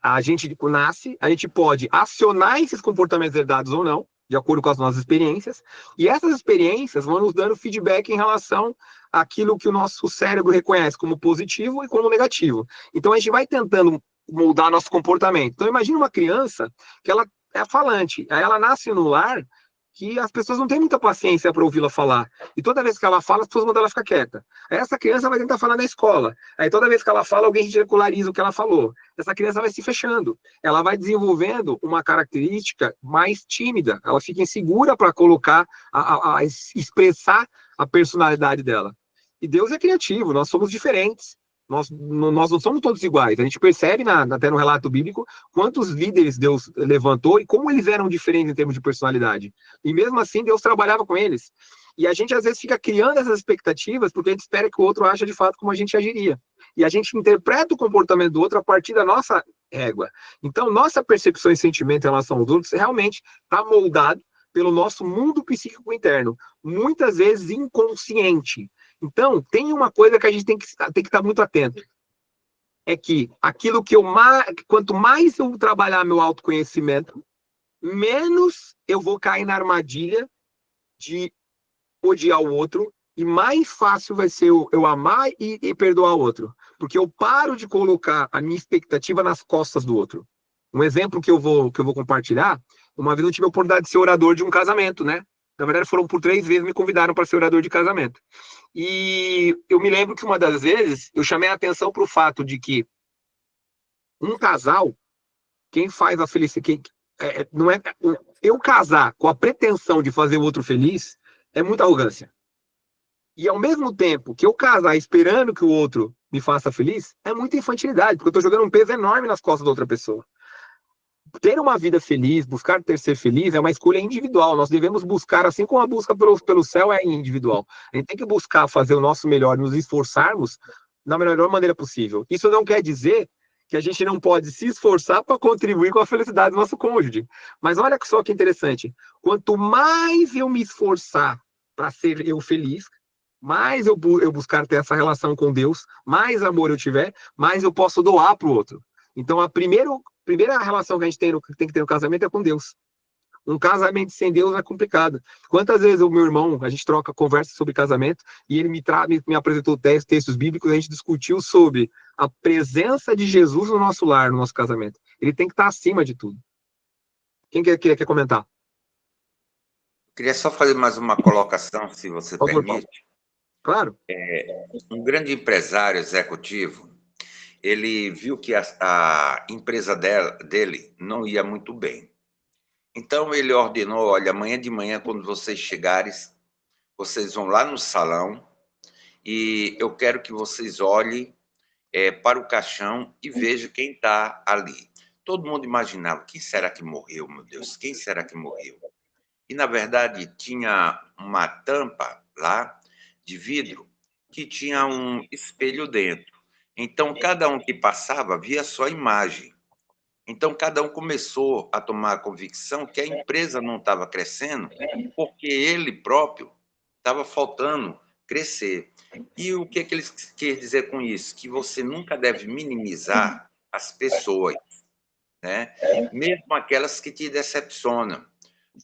a gente nasce, a gente pode acionar esses comportamentos herdados ou não, de acordo com as nossas experiências, e essas experiências vão nos dando feedback em relação àquilo que o nosso cérebro reconhece como positivo e como negativo. Então, a gente vai tentando moldar nosso comportamento. Então, imagina uma criança que ela é falante, aí ela nasce no lar que as pessoas não têm muita paciência para ouvi-la falar. E toda vez que ela fala, as pessoas mandam ela ficar quieta. Aí essa criança vai tentar falar na escola. Aí toda vez que ela fala, alguém ridiculariza o que ela falou. Essa criança vai se fechando. Ela vai desenvolvendo uma característica mais tímida. Ela fica insegura para colocar, a expressar a personalidade dela. E Deus é criativo, nós somos diferentes. Nós não somos todos iguais. A gente percebe, até no relato bíblico, quantos líderes Deus levantou e como eles eram diferentes em termos de personalidade. E mesmo assim, Deus trabalhava com eles. E a gente, às vezes, fica criando essas expectativas porque a gente espera que o outro ache de fato como a gente agiria. E a gente interpreta o comportamento do outro a partir da nossa régua. Então, nossa percepção e sentimento em relação aos outros realmente está moldado pelo nosso mundo psíquico interno, muitas vezes inconsciente. Então, tem uma coisa que a gente tem que estar muito atento. É que aquilo que quanto mais eu trabalhar meu autoconhecimento, menos eu vou cair na armadilha de odiar o outro e mais fácil vai ser eu amar e perdoar o outro. Porque eu paro de colocar a minha expectativa nas costas do outro. Um exemplo que eu vou compartilhar, uma vez eu tive a oportunidade de ser orador de um casamento, né? Na verdade, foram por 3 vezes me convidaram para ser orador de casamento. E eu me lembro que uma das vezes eu chamei a atenção para o fato de que um casal, quem faz a felicidade, não é eu casar com a pretensão de fazer o outro feliz, é muita arrogância. E ao mesmo tempo que eu casar esperando que o outro me faça feliz, é muita infantilidade, porque eu estou jogando um peso enorme nas costas da outra pessoa. ter uma vida feliz, buscar ter ser feliz é uma escolha individual. Nós devemos buscar, assim como a busca pelo céu é individual. A gente tem que buscar fazer o nosso melhor, nos esforçarmos da melhor maneira possível. Isso não quer dizer que a gente não pode se esforçar para contribuir com a felicidade do nosso cônjuge. Mas olha só que interessante. Quanto mais eu me esforçar para ser eu feliz, mais eu buscar ter essa relação com Deus, mais amor eu tiver, mais eu posso doar para o outro. Então, a primeira relação que a gente tem que ter no casamento é com Deus. Um casamento sem Deus é complicado. Quantas vezes o meu irmão, a gente troca conversa sobre casamento, e ele me apresentou textos bíblicos, a gente discutiu sobre a presença de Jesus no nosso lar, no nosso casamento. Ele tem que estar acima de tudo. Quem quer comentar? Queria só fazer mais uma colocação, se você permite. Claro. Um grande empresário executivo, ele viu que a empresa dele não ia muito bem. Então, ele ordenou, olha, amanhã de manhã, quando vocês chegarem, vocês vão lá no salão e eu quero que vocês olhem para o caixão e vejam quem está ali. Todo mundo imaginava, quem será que morreu, meu Deus? Quem será que morreu? E, na verdade, tinha uma tampa lá de vidro que tinha um espelho dentro. Então, cada um que passava via só a imagem. Então, cada um começou a tomar a convicção que a empresa não estava crescendo porque ele próprio estava faltando crescer. E o que ele quer dizer com isso? Que você nunca deve minimizar as pessoas, né? Mesmo aquelas que te decepcionam.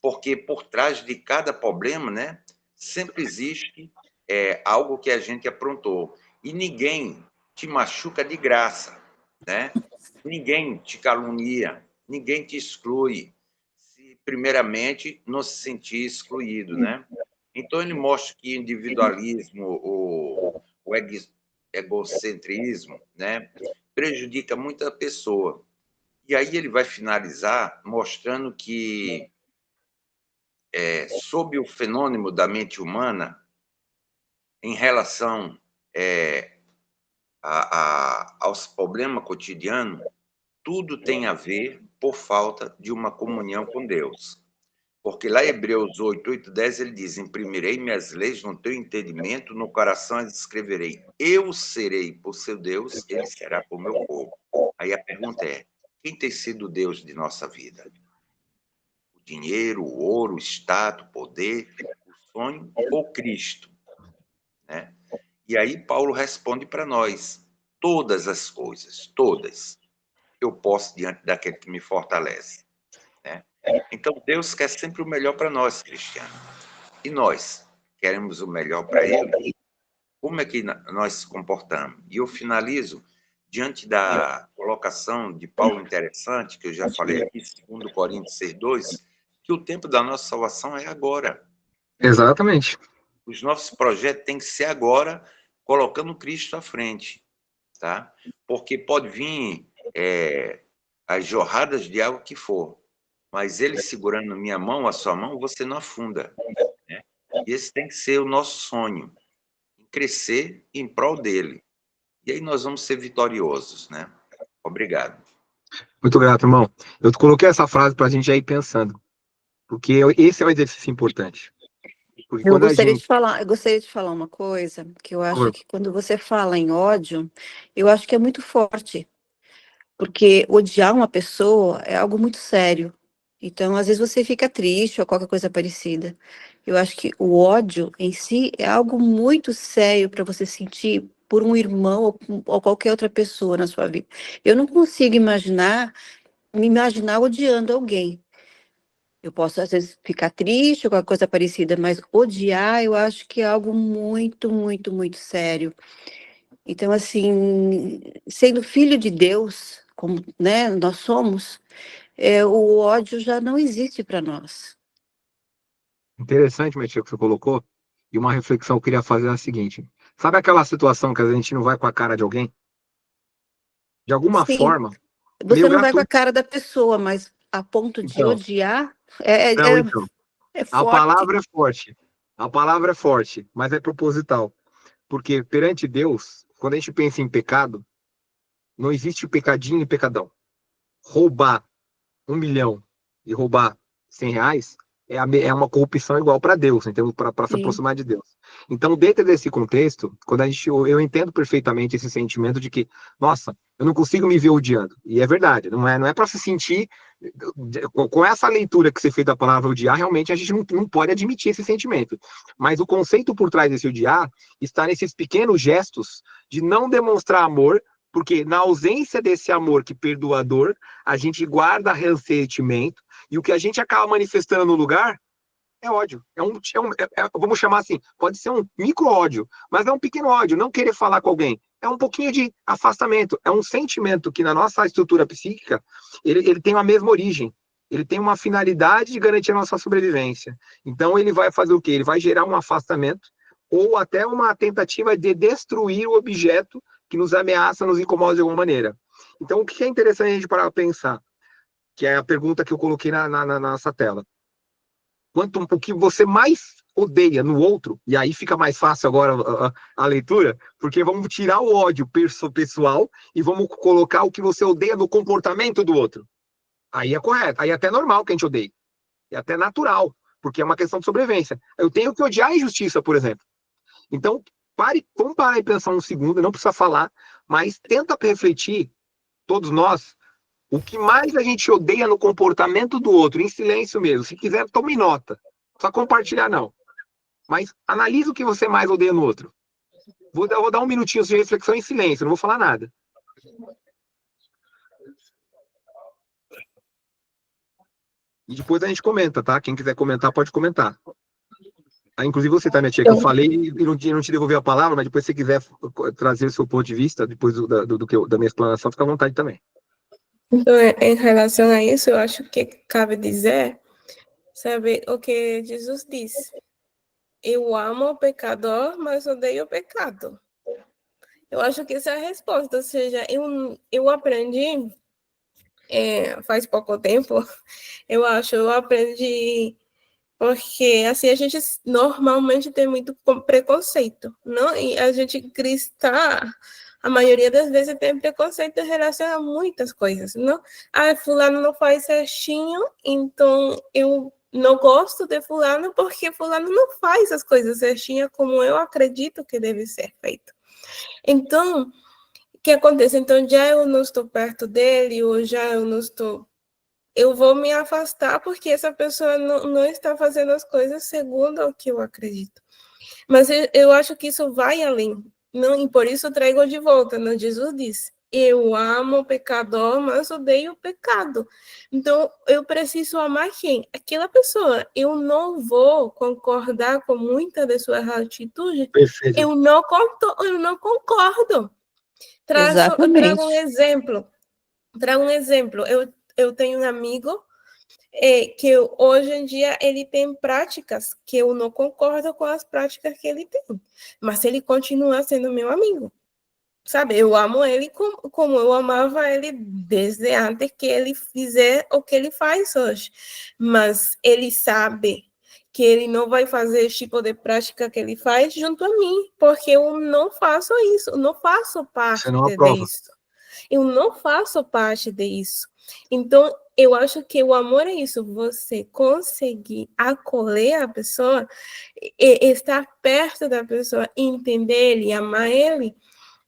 Porque por trás de cada problema, né, sempre existe algo que a gente aprontou. E ninguém te machuca de graça, né? Ninguém te calunia, ninguém te exclui, se primeiramente não se sentir excluído, né? Então, ele mostra que o individualismo, o egocentrismo, né, prejudica muito a pessoa. E aí ele vai finalizar mostrando que sob o fenômeno da mente humana, em relação aos problemas cotidianos, tudo tem a ver por falta de uma comunhão com Deus. Porque lá em Hebreus 8, 8, 10, ele diz, imprimirei minhas leis no teu entendimento, no coração as escreverei. Eu serei por seu Deus, ele será por meu povo. Aí a pergunta é, quem tem sido o Deus de nossa vida? Dinheiro, o ouro, o status, o poder, o sonho ou Cristo? Né? E aí Paulo responde para nós, todas as coisas, todas, eu posso diante daquele que me fortalece. Né? Então Deus quer sempre o melhor para nós, cristianos. E nós queremos o melhor para ele? Como é que nós se comportamos? E eu finalizo diante da colocação de Paulo interessante, que eu já falei aqui, 2 Coríntios 6:2, que o tempo da nossa salvação é agora. Exatamente. Os nossos projetos têm que ser agora, colocando Cristo à frente, tá? Porque pode vir as jorradas de água que for, mas ele segurando minha mão, a sua mão, você não afunda. Né? E esse tem que ser o nosso sonho, crescer em prol dele. E aí nós vamos ser vitoriosos, né? Obrigado. Muito grato, irmão. Eu coloquei essa frase para a gente já ir pensando, porque esse é um exercício importante. Porque eu gostaria de falar uma coisa, que eu acho que quando você fala em ódio, eu acho que é muito forte, porque odiar uma pessoa é algo muito sério. Então, às vezes você fica triste ou qualquer coisa parecida. Eu acho que o ódio em si é algo muito sério para você sentir por um irmão ou qualquer outra pessoa na sua vida. Eu não consigo me imaginar odiando alguém. Eu posso, às vezes, ficar triste ou qualquer coisa parecida, mas odiar eu acho que é algo muito, muito, muito sério. Então, assim, sendo filho de Deus, como, né, nós somos, o ódio já não existe para nós. Interessante, Metia, que você colocou, e uma reflexão que eu queria fazer é a seguinte, sabe aquela situação que a gente não vai com a cara de alguém? De alguma Sim, forma... você não vai com a cara da pessoa, mas a ponto de odiar é forte. A palavra é forte. A palavra é forte, mas é proposital. Porque perante Deus, quando a gente pensa em pecado, não existe pecadinho e pecadão. Roubar, 1 milhão e roubar 100 reais, é uma corrupção igual para Deus, então, para se aproximar de Deus. Então, dentro desse contexto, quando eu entendo perfeitamente esse sentimento de que, nossa, eu não consigo me ver odiando. E é verdade, não é para se sentir, com essa leitura que você fez da palavra odiar, realmente a gente não pode admitir esse sentimento. Mas o conceito por trás desse odiar está nesses pequenos gestos de não demonstrar amor, porque na ausência desse amor que perdoador, a gente guarda ressentimento, e o que a gente acaba manifestando no lugar é ódio. Vamos chamar assim, pode ser um micro-ódio, mas é um pequeno ódio, não querer falar com alguém. É um pouquinho de afastamento, é um sentimento que na nossa estrutura psíquica, ele tem a mesma origem, ele tem uma finalidade de garantir a nossa sobrevivência. Então ele vai fazer o quê? Ele vai gerar um afastamento, ou até uma tentativa de destruir o objeto que nos ameaça, nos incomoda de alguma maneira. Então, o que é interessante a gente parar para pensar? Que é a pergunta que eu coloquei na nossa tela. O que você mais odeia no outro, e aí fica mais fácil agora a leitura, porque vamos tirar o ódio pessoal e vamos colocar o que você odeia no comportamento do outro. Aí é correto, aí é até normal que a gente odeie. É até natural, porque é uma questão de sobrevivência. Eu tenho que odiar a injustiça, por exemplo. Então, vamos parar e pensar um segundo, não precisa falar, mas tenta refletir, todos nós, o que mais a gente odeia no comportamento do outro, em silêncio mesmo. Se quiser, tome nota. Não precisa compartilhar, não. Mas analisa o que você mais odeia no outro. Vou dar um minutinho de reflexão em silêncio, não vou falar nada. E depois a gente comenta, tá? Quem quiser comentar, pode comentar. Inclusive você, tá, minha tia, que eu falei e não te devolvi a palavra, mas depois se você quiser trazer o seu ponto de vista, depois da minha explanação, fica à vontade também. Então, em relação a isso, eu acho que cabe dizer, sabe, o que Jesus disse. Eu amo o pecador, mas odeio o pecado. Eu acho que essa é a resposta, ou seja, eu aprendi, faz pouco tempo, eu aprendi, porque assim, a gente normalmente tem muito preconceito, não? E a gente cristã, a maioria das vezes tem preconceito em relação a muitas coisas, não? Ah, fulano não faz certinho, então eu não gosto de fulano porque fulano não faz as coisas certinhas como eu acredito que deve ser feito. Então, o que acontece? Então, já eu não estou perto dele, ou já eu não estou... Eu vou me afastar porque essa pessoa não está fazendo as coisas segundo o que eu acredito. Mas eu acho que isso vai além. Não, e por isso eu trago de volta. Não? Jesus disse, eu amo o pecador, mas odeio o pecado. Então, eu preciso amar quem? Aquela pessoa. Eu não vou concordar com muitas de suas atitudes. Eu não concordo. Trago um exemplo. Eu tenho um amigo que hoje em dia ele tem práticas que eu não concordo com as práticas que ele tem, mas ele continua sendo meu amigo, sabe? Eu amo ele como eu amava ele desde antes que ele fizer o que ele faz hoje, mas ele sabe que ele não vai fazer esse tipo de prática que ele faz junto a mim, porque eu não faço isso, não faço parte disso. Eu não faço parte disso. Então, eu acho que o amor é isso, você conseguir acolher a pessoa, estar perto da pessoa, entender ele, amar ele,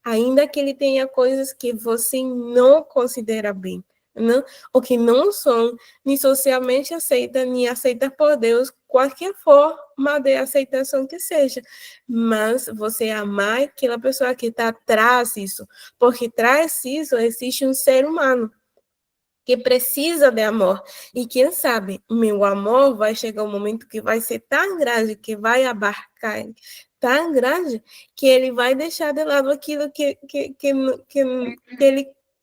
ainda que ele tenha coisas que você não considera bem, não? Ou que não são nem socialmente aceitas, nem aceitas por Deus, qualquer forma de aceitação que seja, mas você amar aquela pessoa que está atrás disso, porque atrás disso existe um ser humano que precisa de amor, e quem sabe, meu amor vai chegar um momento que vai ser tão grande, que vai abarcar ele, tão grande, que ele vai deixar de lado aquilo que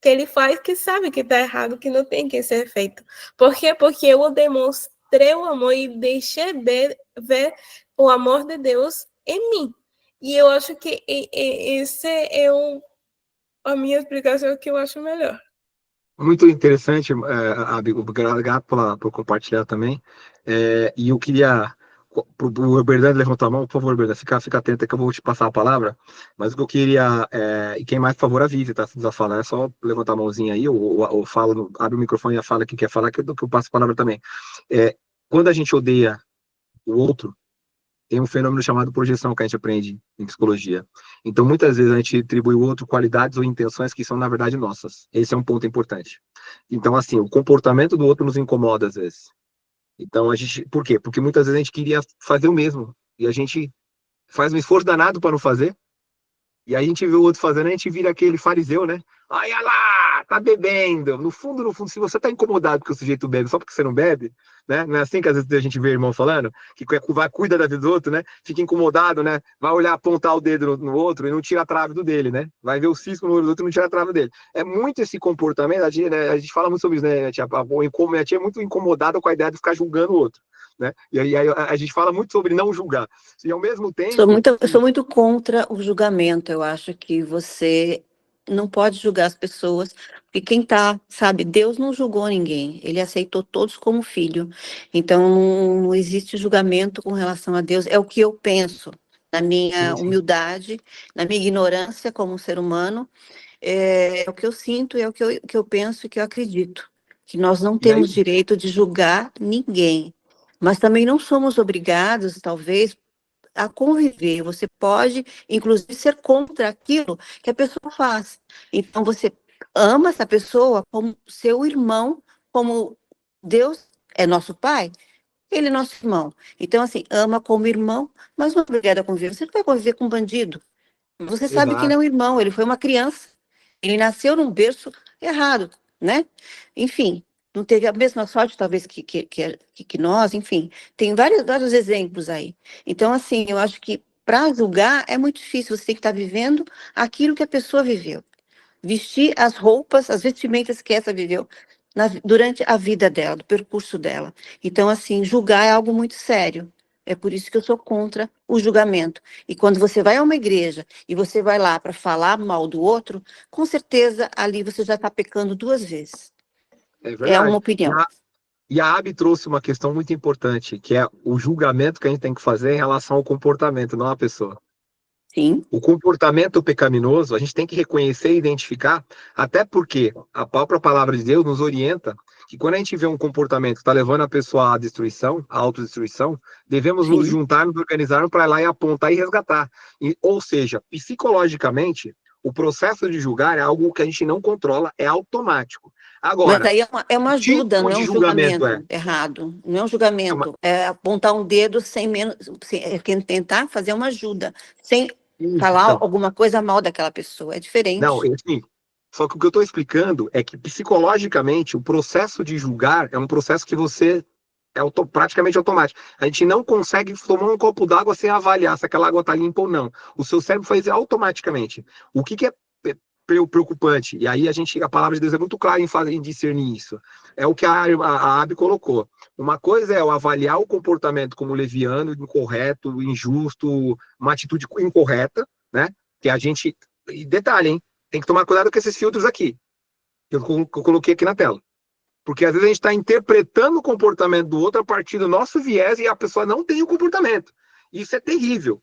ele faz, que sabe que está errado, que não tem que ser feito. Por quê? Porque eu demonstrei o amor e deixei de ver o amor de Deus em mim. E eu acho que esse é a minha explicação que eu acho melhor. Muito interessante, Abi, obrigado por compartilhar também. E eu queria o Bernardo levantou a mão, por favor, Bernardo, fica atento que eu vou te passar a palavra, mas o que eu queria, e quem mais, por favor, avise, tá? Se precisar falar, é só levantar a mãozinha aí, ou fala, abre o microfone e fala que quer falar, que eu passo a palavra também. Quando a gente odeia o outro, tem um fenômeno chamado projeção que a gente aprende em psicologia. Então, muitas vezes a gente atribui ao outro qualidades ou intenções que são, na verdade, nossas. Esse é um ponto importante. Então, assim, o comportamento do outro nos incomoda às vezes. Então, por quê? Porque muitas vezes a gente queria fazer o mesmo, e a gente faz um esforço danado para não fazer, e aí a gente vê o outro fazendo, a gente vira aquele fariseu, né? Olha lá, tá bebendo. No fundo, se você tá incomodado que o sujeito bebe só porque você não bebe, né? Não é assim que às vezes a gente vê irmão falando, que cuida da vida do outro, né? Fica incomodado, né? Vai olhar, apontar o dedo no outro e não tira a trave do dele, né? Vai ver o cisco no olho do outro e não tira a trave dele. É muito esse comportamento, a gente fala muito sobre isso, né? A tia é muito incomodada com a ideia de ficar julgando o outro. Né? E aí a gente fala muito sobre não julgar. E ao mesmo tempo. Eu sou muito contra o julgamento. Eu acho que você não pode julgar as pessoas, porque quem tá, sabe, Deus não julgou ninguém, ele aceitou todos como filho. Então não existe julgamento com relação a Deus, é o que eu penso, na minha humildade, na minha ignorância como um ser humano, é o que eu sinto, é o que eu penso e que eu acredito, que nós não temos direito de julgar ninguém. Mas também não somos obrigados, talvez, a conviver. Você pode, inclusive, ser contra aquilo que a pessoa faz. Então, você ama essa pessoa como seu irmão, como Deus é nosso pai, ele é nosso irmão. Então, assim, ama como irmão, mas não é obrigado a conviver. Você não vai conviver com um bandido. Você sabe que ele é um irmão, ele foi uma criança. Ele nasceu num berço errado, né? Enfim, não teve a mesma sorte, talvez, que nós, enfim. Tem vários exemplos aí. Então, assim, eu acho que para julgar é muito difícil. Você tem que estar vivendo aquilo que a pessoa viveu. Vestir as roupas, as vestimentas que essa viveu durante a vida dela, do percurso dela. Então, assim, julgar é algo muito sério. É por isso que eu sou contra o julgamento. E quando você vai a uma igreja e você vai lá para falar mal do outro, com certeza ali você já está pecando 2 vezes. É verdade. É uma opinião. E a Abi trouxe uma questão muito importante, que é o julgamento que a gente tem que fazer em relação ao comportamento, não à pessoa. Sim. O comportamento pecaminoso, a gente tem que reconhecer e identificar, até porque a própria palavra de Deus nos orienta que quando a gente vê um comportamento que está levando a pessoa à destruição, à autodestruição, devemos nos juntar, nos organizarmos para ir lá e apontar e resgatar. Ou seja, psicologicamente, o processo de julgar é algo que a gente não controla, é automático. Agora, mas aí é uma ajuda, tipo não é um julgamento errado. Não é um julgamento, é apontar um dedo sem tentar fazer uma ajuda, sem falar alguma coisa mal daquela pessoa. É diferente. Não, assim, só que o que eu estou explicando é que psicologicamente o processo de julgar é um processo que você praticamente automático. A gente não consegue tomar um copo d'água sem avaliar se aquela água está limpa ou não. O seu cérebro faz automaticamente. O que é preocupante? E aí a palavra de Deus é muito clara em discernir isso. É o que a Abi colocou. Uma coisa é eu avaliar o comportamento como leviano, incorreto, injusto, uma atitude incorreta, né? Que a gente... E detalhe, hein? Tem que tomar cuidado com esses filtros aqui, que eu coloquei aqui na tela. Porque às vezes a gente está interpretando o comportamento do outro a partir do nosso viés e a pessoa não tem o comportamento. Isso é terrível.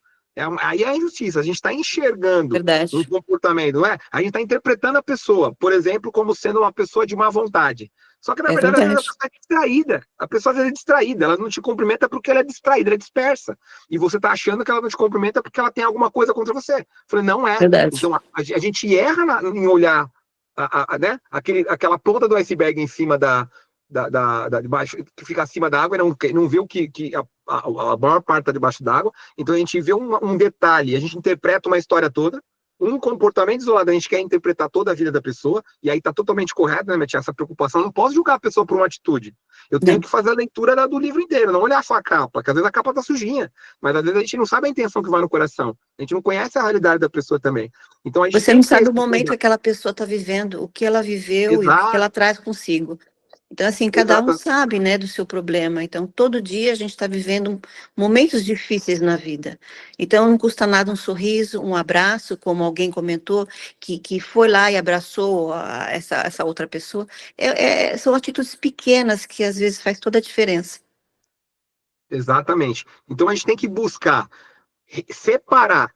Aí é a injustiça. A gente está enxergando um comportamento, não é? A gente está interpretando a pessoa, por exemplo, como sendo uma pessoa de má vontade. Só que, na verdade, às vezes a pessoa é distraída. A pessoa, às vezes, é distraída. Ela não te cumprimenta porque ela é distraída, ela é dispersa. E você está achando que ela não te cumprimenta porque ela tem alguma coisa contra você. Eu falei, não é. Verdade. Então, a gente erra em olhar né? Aquela ponta do iceberg em cima de baixo, que fica acima da água e não vê o que a maior parte está debaixo d'água. Então a gente vê um detalhe, a gente interpreta uma história toda, um comportamento isolado, a gente quer interpretar toda a vida da pessoa, e aí está totalmente correto, né, Metia, essa preocupação. Eu não posso julgar a pessoa por uma atitude. Eu tenho que fazer a leitura do livro inteiro, não olhar só a capa, porque às vezes a capa está sujinha, mas às vezes a gente não sabe a intenção que vai no coração. A gente não conhece a realidade da pessoa também. Então, a gente Você não sabe o momento que aquela pessoa está vivendo, o que ela viveu e o que ela traz consigo. Então, assim, cada um sabe, né, do seu problema. Então, todo dia a gente está vivendo momentos difíceis na vida. Então, não custa nada um sorriso, um abraço, como alguém comentou, que foi lá e abraçou essa outra pessoa. São atitudes pequenas que, às vezes, faz toda a diferença. Exatamente. Então a gente tem que buscar separar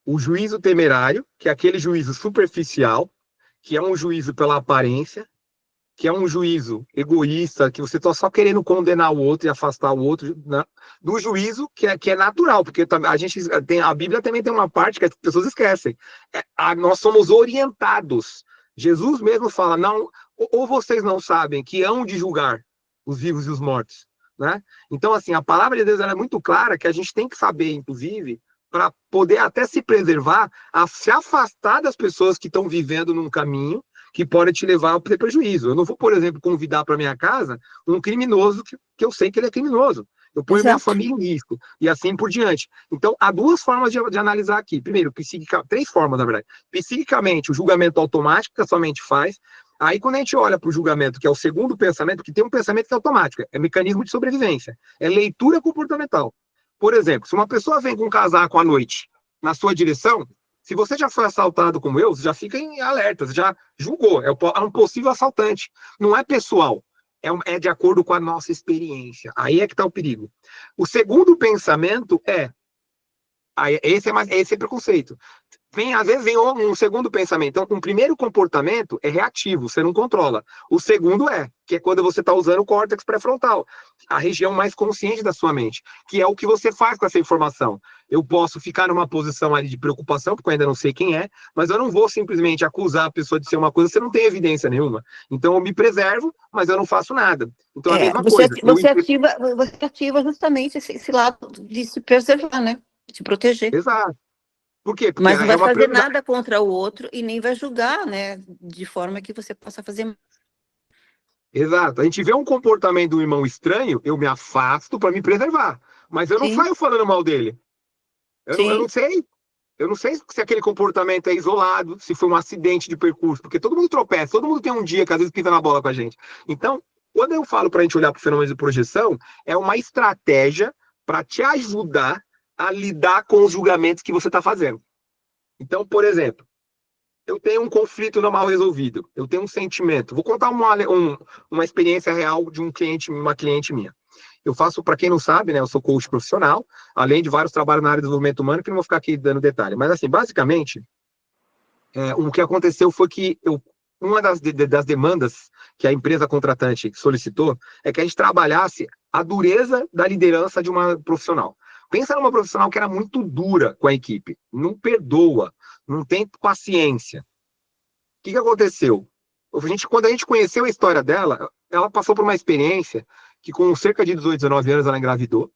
o juízo temerário, que é aquele juízo superficial, que é um juízo pela aparência, que é um juízo egoísta, que você está só querendo condenar o outro e afastar o outro, né? Do juízo que é natural, porque a Bíblia também tem uma parte que as pessoas esquecem. Nós somos orientados. Jesus mesmo fala, não, ou vocês não sabem que hão de julgar os vivos e os mortos, né? Então, assim, a palavra de Deus ela é muito clara que a gente tem que saber, inclusive, para poder até se preservar, a se afastar das pessoas que estão vivendo num caminho que pode te levar a ter prejuízo. Eu não vou, por exemplo, convidar para minha casa um criminoso que eu sei que ele é criminoso. Eu ponho minha família em risco, e assim por diante. Então, há duas formas de analisar aqui. Primeiro, três formas, na verdade. Psiquicamente, o julgamento automático que a sua mente faz. Aí, quando a gente olha para o julgamento, que é o segundo pensamento, que tem um pensamento que é automático, é mecanismo de sobrevivência, é leitura comportamental. Por exemplo, se uma pessoa vem com um casaco à noite na sua direção, se você já foi assaltado como eu, você já fica em alerta, você já julgou, é um possível assaltante. Não é pessoal, é de acordo com a nossa experiência. Aí é que está o perigo. O segundo pensamento esse é preconceito. Às vezes vem um segundo pensamento. Então, um primeiro comportamento é reativo, você não controla. O segundo que é quando você está usando o córtex pré-frontal, a região mais consciente da sua mente, que é o que você faz com essa informação. Eu posso ficar numa posição ali de preocupação, porque eu ainda não sei quem é, mas eu não vou simplesmente acusar a pessoa de ser uma coisa, você não tem evidência nenhuma. Então, eu me preservo, mas eu não faço nada. Então, a mesma coisa. Você ativa justamente esse lado de se preservar, né? De se proteger. Exato. Por quê? Porque mas não vai fazer nada contra o outro e nem vai julgar, né? De forma que você possa fazer. Exato. A gente vê um comportamento do irmão estranho, eu me afasto para me preservar. Mas eu não saio falando mal dele. Eu não sei. Eu não sei se aquele comportamento é isolado, se foi um acidente de percurso, porque todo mundo tropeça, todo mundo tem um dia que às vezes pisa na bola com a gente. Então, quando eu falo para a gente olhar para o fenômeno de projeção, é uma estratégia para te ajudar a lidar com os julgamentos que você está fazendo. Então, por exemplo, eu tenho um conflito não mal resolvido, eu tenho um sentimento. Vou contar uma experiência real de uma cliente minha. Eu faço, para quem não sabe, né, eu sou coach profissional, além de vários trabalhos na área de desenvolvimento humano, que não vou ficar aqui dando detalhe. Mas, assim, basicamente, o que aconteceu foi que uma das demandas que a empresa contratante solicitou é que a gente trabalhasse a dureza da liderança de uma profissional. Pensa numa profissional que era muito dura com a equipe, não perdoa, não tem paciência. O que aconteceu? Quando a gente conheceu a história dela, ela passou por uma experiência que com cerca de 18, 19 anos ela engravidou,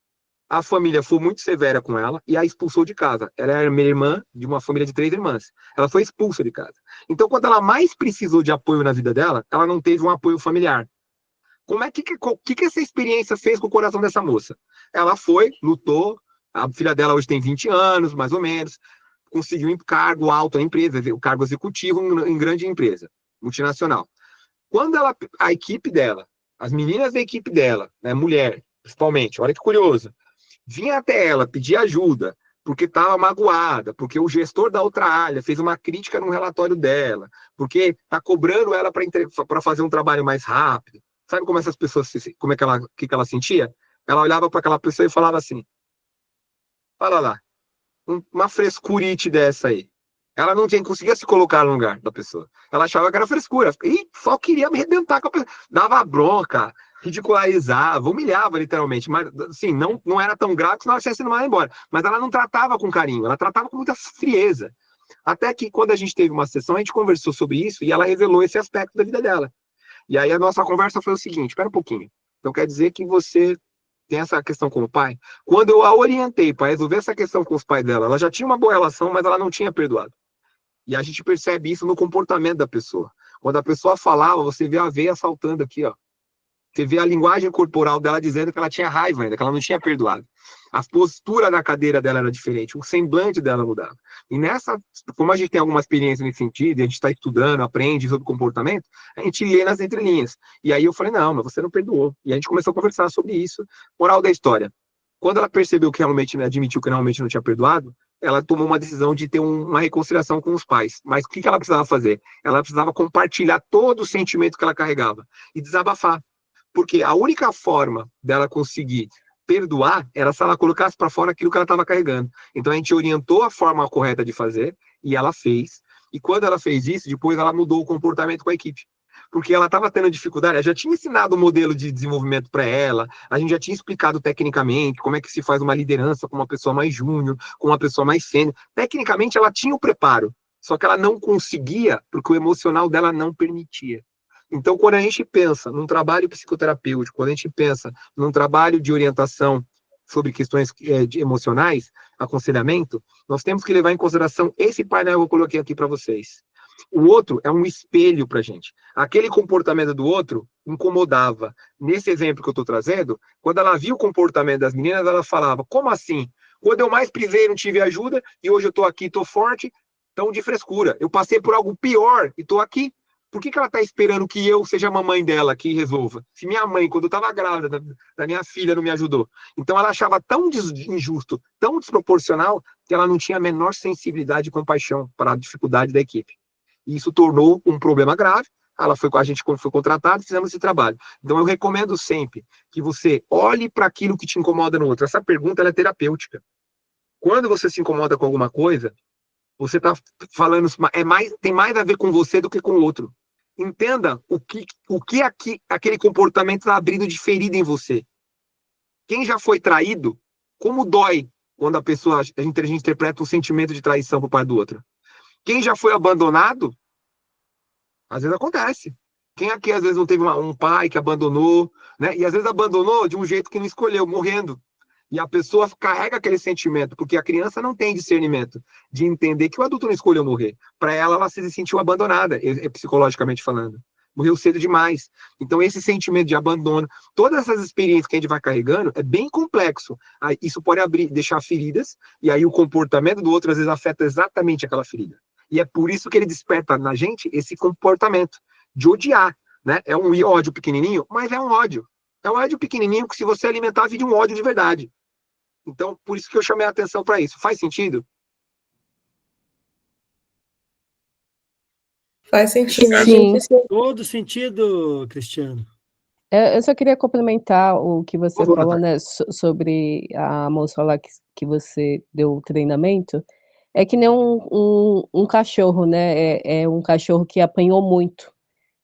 a família foi muito severa com ela e a expulsou de casa. Ela era minha irmã de uma família de 3 irmãs. Ela foi expulsa de casa. Então, quando ela mais precisou de apoio na vida dela, ela não teve um apoio familiar. Como que essa experiência fez com o coração dessa moça? Ela foi, lutou, a filha dela hoje tem 20 anos, mais ou menos, conseguiu um cargo alto na empresa, o cargo executivo em grande empresa, multinacional. Quando a equipe dela, as meninas da equipe dela, né, mulher, principalmente, olha que curioso, vinha até ela pedir ajuda, porque estava magoada, porque o gestor da outra área fez uma crítica no relatório dela, porque está cobrando ela para fazer um trabalho mais rápido. Sabe como essas pessoas, que ela sentia? Ela olhava para aquela pessoa e falava assim, fala lá, uma frescurite dessa aí. Ela não conseguia se colocar no lugar da pessoa. Ela achava que era frescura. E só queria me arrebentar com a pessoa. Dava bronca, ridicularizava, humilhava literalmente. Mas, assim, não era tão grave que senão ela tinha sido mandada embora. Mas ela não tratava com carinho, ela tratava com muita frieza. Até que quando a gente teve uma sessão, a gente conversou sobre isso e ela revelou esse aspecto da vida dela. E aí a nossa conversa foi o seguinte, espera um pouquinho. Então quer dizer que você tem essa questão com o pai? Quando eu a orientei para resolver essa questão com os pais dela, ela já tinha uma boa relação, mas ela não tinha perdoado. E a gente percebe isso no comportamento da pessoa. Quando a pessoa falava, você vê a veia saltando aqui, ó. Você vê a linguagem corporal dela dizendo que ela tinha raiva ainda, que ela não tinha perdoado. A postura da cadeira dela era diferente, o semblante dela mudava. E como a gente tem alguma experiência nesse sentido, e a gente está estudando, aprende sobre comportamento, a gente lê nas entrelinhas. E aí eu falei, não, mas você não perdoou. E a gente começou a conversar sobre isso. Moral da história. Quando ela percebeu que realmente, admitiu que realmente não tinha perdoado, ela tomou uma decisão de ter uma reconciliação com os pais. Mas o que ela precisava fazer? Ela precisava compartilhar todo o sentimento que ela carregava e desabafar. Porque a única forma dela conseguir perdoar era se ela colocasse para fora aquilo que ela estava carregando. Então a gente orientou a forma correta de fazer e ela fez. E quando ela fez isso, depois ela mudou o comportamento com a equipe. Porque ela estava tendo dificuldade, eu já tinha ensinado o modelo de desenvolvimento para ela, a gente já tinha explicado tecnicamente como é que se faz uma liderança com uma pessoa mais júnior, com uma pessoa mais sênior. Tecnicamente ela tinha o preparo, só que ela não conseguia, porque o emocional dela não permitia. Então, quando a gente pensa num trabalho psicoterapêutico, quando a gente pensa num trabalho de orientação sobre questões emocionais, aconselhamento, nós temos que levar em consideração esse painel que eu coloquei aqui para vocês. O outro é um espelho para a gente. Aquele comportamento do outro incomodava. Nesse exemplo que eu estou trazendo, quando ela viu o comportamento das meninas, ela falava, como assim? Quando eu mais precisei, não tive ajuda, e hoje eu estou aqui, estou forte, tão de frescura. Eu passei por algo pior e estou aqui. Por que ela está esperando que eu seja a mamãe dela que resolva? Se minha mãe, quando eu estava grávida da minha filha, não me ajudou. Então ela achava tão injusto, tão desproporcional, que ela não tinha a menor sensibilidade e compaixão para a dificuldade da equipe. E isso tornou um problema grave. A gente foi contratado e fizemos esse trabalho. Então eu recomendo sempre que você olhe para aquilo que te incomoda no outro. Essa pergunta ela é terapêutica. Quando você se incomoda com alguma coisa, você está falando, tem mais a ver com você do que com o outro. Entenda o que aquele comportamento está abrindo de ferida em você. Quem já foi traído, como dói quando a gente interpreta um sentimento de traição por parte do outro. Quem já foi abandonado, às vezes acontece. Quem aqui às vezes não teve um pai que abandonou, né? E às vezes abandonou de um jeito que não escolheu, morrendo. E a pessoa carrega aquele sentimento, porque a criança não tem discernimento de entender que o adulto não escolheu morrer. Para ela se sentiu abandonada, psicologicamente falando. Morreu cedo demais. Então, esse sentimento de abandono, todas essas experiências que a gente vai carregando, é bem complexo. Aí, isso pode deixar feridas, e aí o comportamento do outro, às vezes, afeta exatamente aquela ferida. E é por isso que ele desperta na gente esse comportamento de odiar. Né? É um ódio pequenininho, mas é um ódio. É um ódio pequenininho que, se você alimentar, vira um ódio de verdade. Então, por isso que eu chamei a atenção para isso. Faz sentido? Faz sentido. Sim. Todo sentido, Cristiano. Eu só queria complementar o que você falou, né, sobre a moça lá que você deu o treinamento. É que nem um cachorro, né? É um cachorro que apanhou muito,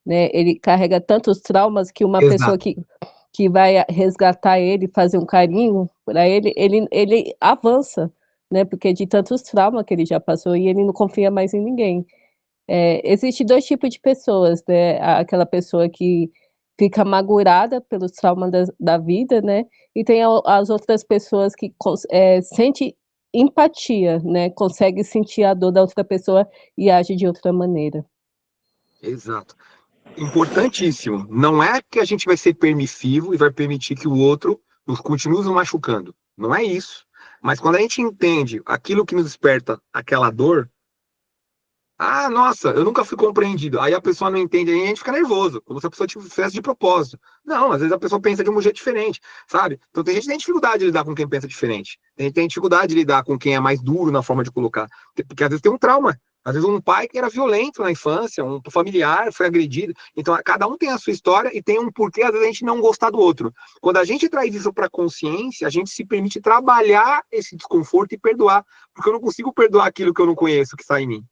né? Ele carrega tantos traumas que uma pessoa que vai resgatar ele, fazer um carinho para ele avança, né? Porque de tantos traumas que ele já passou e ele não confia mais em ninguém. Existe dois tipos de pessoas, né? Aquela pessoa que fica amargurada pelos traumas da vida, né? E tem as outras pessoas que sente empatia, né? Consegue sentir a dor da outra pessoa e age de outra maneira. Exato. Importantíssimo. Não é que a gente vai ser permissivo e vai permitir que o outro nos continue nos machucando. Não é isso. Mas quando a gente entende aquilo que nos desperta aquela dor, nossa, eu nunca fui compreendido. Aí a pessoa não entende, aí a gente fica nervoso, como se a pessoa fizesse de propósito. Não, às vezes a pessoa pensa de um jeito diferente, sabe? Então tem gente que tem dificuldade de lidar com quem pensa diferente. Tem gente que tem dificuldade de lidar com quem é mais duro na forma de colocar. Porque às vezes tem um trauma. Às vezes um pai que era violento na infância, um familiar foi agredido. Então cada um tem a sua história e tem um porquê, às vezes, a gente não gostar do outro. Quando a gente traz isso para a consciência, a gente se permite trabalhar esse desconforto e perdoar. Porque eu não consigo perdoar aquilo que eu não conheço, que está em mim.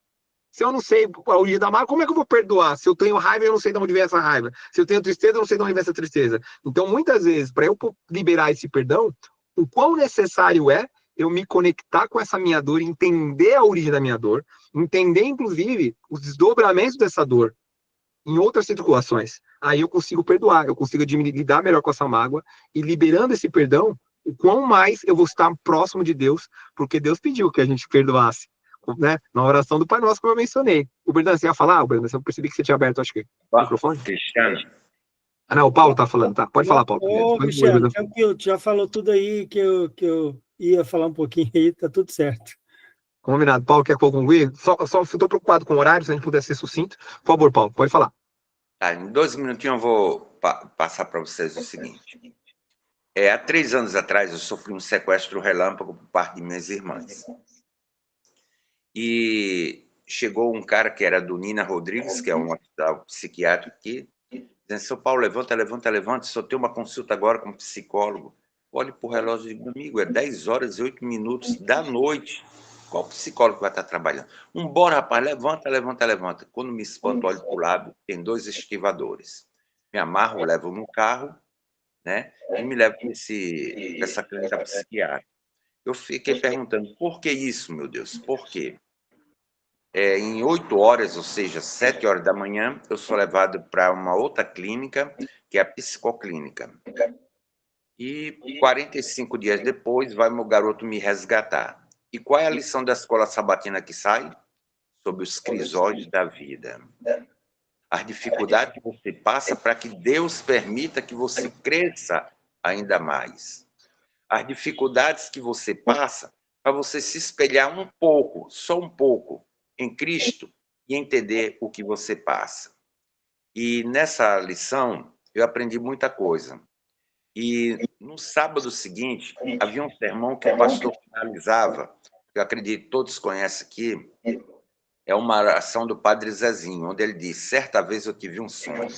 Se eu não sei a origem da mágoa, como é que eu vou perdoar? Se eu tenho raiva, eu não sei de onde vem essa raiva. Se eu tenho tristeza, eu não sei de onde vem essa tristeza. Então, muitas vezes, para eu liberar esse perdão, o quão necessário é eu me conectar com essa minha dor, entender a origem da minha dor, entender, inclusive, os desdobramentos dessa dor em outras situações. Aí eu consigo perdoar, eu consigo lidar melhor com essa mágoa, e liberando esse perdão, o quão mais eu vou estar próximo de Deus, porque Deus pediu que a gente perdoasse. Né? Na oração do Pai Nosso, como eu mencionei. O Bernardo, você ia falar? Bernardo, eu percebi que você tinha aberto, acho que, o microfone. Cristiano. Não, o Paulo tá falando, tá? Pode falar, Paulo. Cristiano, tranquilo, já falou tudo aí que eu ia falar um pouquinho aí, tá tudo certo. Combinado. Paulo, quer concluir? Só estou preocupado com o horário, se a gente puder ser sucinto. Por favor, Paulo, pode falar. Em 2 minutinhos eu vou passar para vocês o seguinte. Há 3 anos atrás, eu sofri um sequestro relâmpago por parte de minhas irmãs. E chegou um cara que era do Nina Rodrigues, que é um hospital psiquiátrico aqui, dizendo, seu Paulo, levanta, só tem uma consulta agora com um psicólogo. Olho para o relógio e digo, amigo, é 10 horas e 8 minutos da noite. Qual psicólogo vai estar trabalhando? Bora, rapaz, levanta, levanta, levanta. Quando me espanto, olho para o lado, tem 2 esquivadores. Me amarro, levo no carro, né? E me levo para essa clínica psiquiátrica. Eu fiquei perguntando, por que isso, meu Deus? Por quê? Em 8 horas, ou seja, 7 horas da manhã, eu sou levado para uma outra clínica, que é a psicoclínica. E 45 dias depois, vai meu garoto me resgatar. E qual é a lição da escola sabatina que sai? Sobre os crisóides da vida. As dificuldades que você passa para que Deus permita que você cresça ainda mais. As dificuldades que você passa para você se espelhar um pouco, só um pouco, em Cristo e entender o que você passa. E nessa lição, eu aprendi muita coisa. E no sábado seguinte, havia um sermão que o pastor finalizava, que eu acredito todos conhecem aqui, é uma oração do Padre Zezinho, onde ele diz, certa vez eu tive um sonho.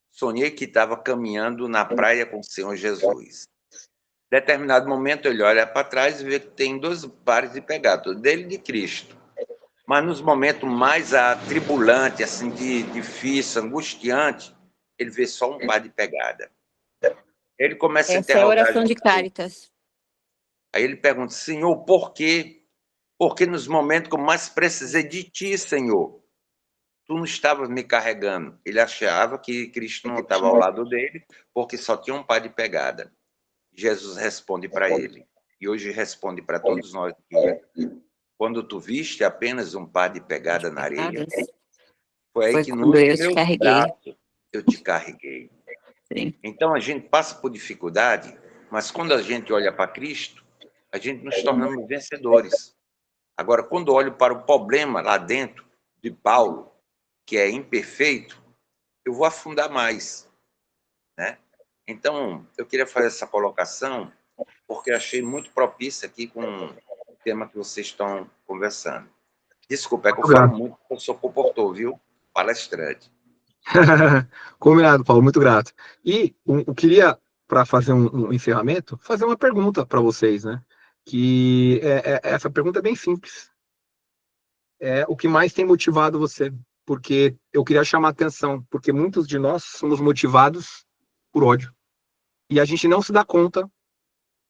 Sonhei que estava caminhando na praia com o Senhor Jesus. Em determinado momento, ele olha para trás e vê que tem 2 pares de pegados, dele e de Cristo. Mas nos momentos mais atribulantes, assim, difícil, angustiante, ele vê só um par de pegada. Ele começa a Essa é a interrogar oração de Jesus. Cáritas. Aí ele pergunta, Senhor, por quê? Porque nos momentos que eu mais precisei de ti, Senhor, tu não estavas me carregando. Ele achava que Cristo não estava ao lado dele, porque só tinha um par de pegada. Jesus responde para ele, e hoje responde para todos nós aqui. Quando tu viste apenas um par de pegada na areia, foi aí que nos meus braços eu te carreguei. Sim. Então, a gente passa por dificuldade, mas quando a gente olha para Cristo, a gente nos tornamos vencedores. Agora, quando olho para o problema lá dentro de Paulo, que é imperfeito, eu vou afundar mais, né? Então, eu queria fazer essa colocação, porque achei muito propícia aqui com o tema que vocês estão conversando. Desculpa, é que eu falo muito, porque eu sou comportor, viu? Palestrante. Combinado, Paulo, muito grato. E eu queria, para fazer um encerramento, fazer uma pergunta para vocês, né? Que essa pergunta é bem simples. É o que mais tem motivado você? Porque eu queria chamar a atenção, porque muitos de nós somos motivados por ódio. E a gente não se dá conta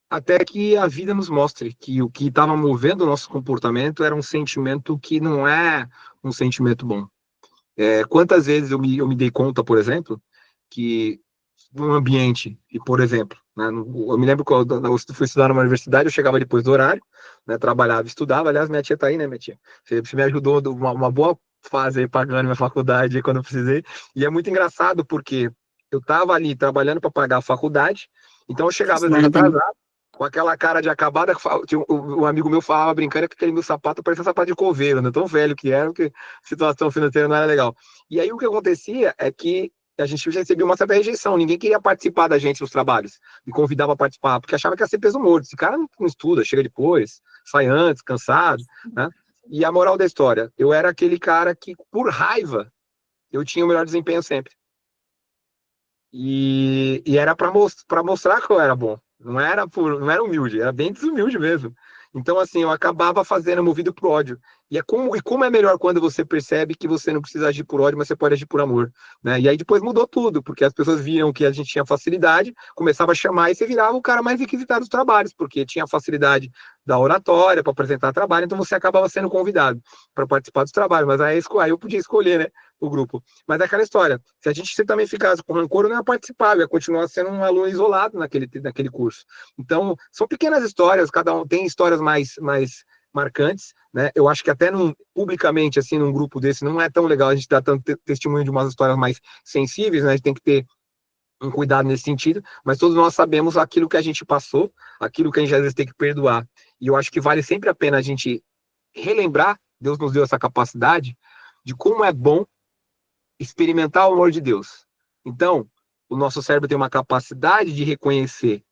até que a vida nos mostre que o que estava movendo o nosso comportamento era um sentimento que não é um sentimento bom. Quantas vezes eu me dei conta, por exemplo, que num ambiente, e por exemplo, né, eu me lembro quando eu fui estudar numa universidade, eu chegava depois do horário, né, trabalhava, estudava, aliás, minha tia tá aí, né, minha tia? Você me ajudou uma boa fase aí, pagando minha faculdade aí, quando eu precisei, e é muito engraçado, porque eu tava ali trabalhando para pagar a faculdade, então eu chegava às vezes atrasado, com aquela cara de acabada, um amigo meu falava brincando que aquele meu sapato parecia um sapato de coveiro, né? Tão velho que era, porque a situação financeira não era legal. E aí o que acontecia é que a gente recebia uma certa rejeição, ninguém queria participar da gente nos trabalhos, me convidava a participar, porque achava que ia ser peso morto. Esse cara não estuda, chega depois, sai antes, cansado, né? E a moral da história, eu era aquele cara que, por raiva, eu tinha o melhor desempenho sempre. E era para mostrar que eu era bom. Não era humilde, era bem desumilde mesmo. Então, assim, eu acabava fazendo movido por ódio. E como é melhor quando você percebe que você não precisa agir por ódio, mas você pode agir por amor, né? E aí depois mudou tudo, porque as pessoas viram que a gente tinha facilidade, começava a chamar e você virava o cara mais requisitado dos trabalhos, porque tinha facilidade da oratória para apresentar trabalho, então você acabava sendo convidado para participar dos trabalhos. Mas aí eu podia escolher, né, o grupo. Mas é aquela história, se a gente também ficasse com rancor, eu não ia participar, eu ia continuar sendo um aluno isolado naquele curso. Então, são pequenas histórias, cada um tem histórias mais marcantes, né? Eu acho que até publicamente, assim, num grupo desse, não é tão legal a gente dar tanto testemunho de umas histórias mais sensíveis, né? A gente tem que ter um cuidado nesse sentido, mas todos nós sabemos aquilo que a gente passou, aquilo que a gente às vezes tem que perdoar. E eu acho que vale sempre a pena a gente relembrar, Deus nos deu essa capacidade, de como é bom experimentar o amor de Deus. Então, o nosso cérebro tem uma capacidade de reconhecer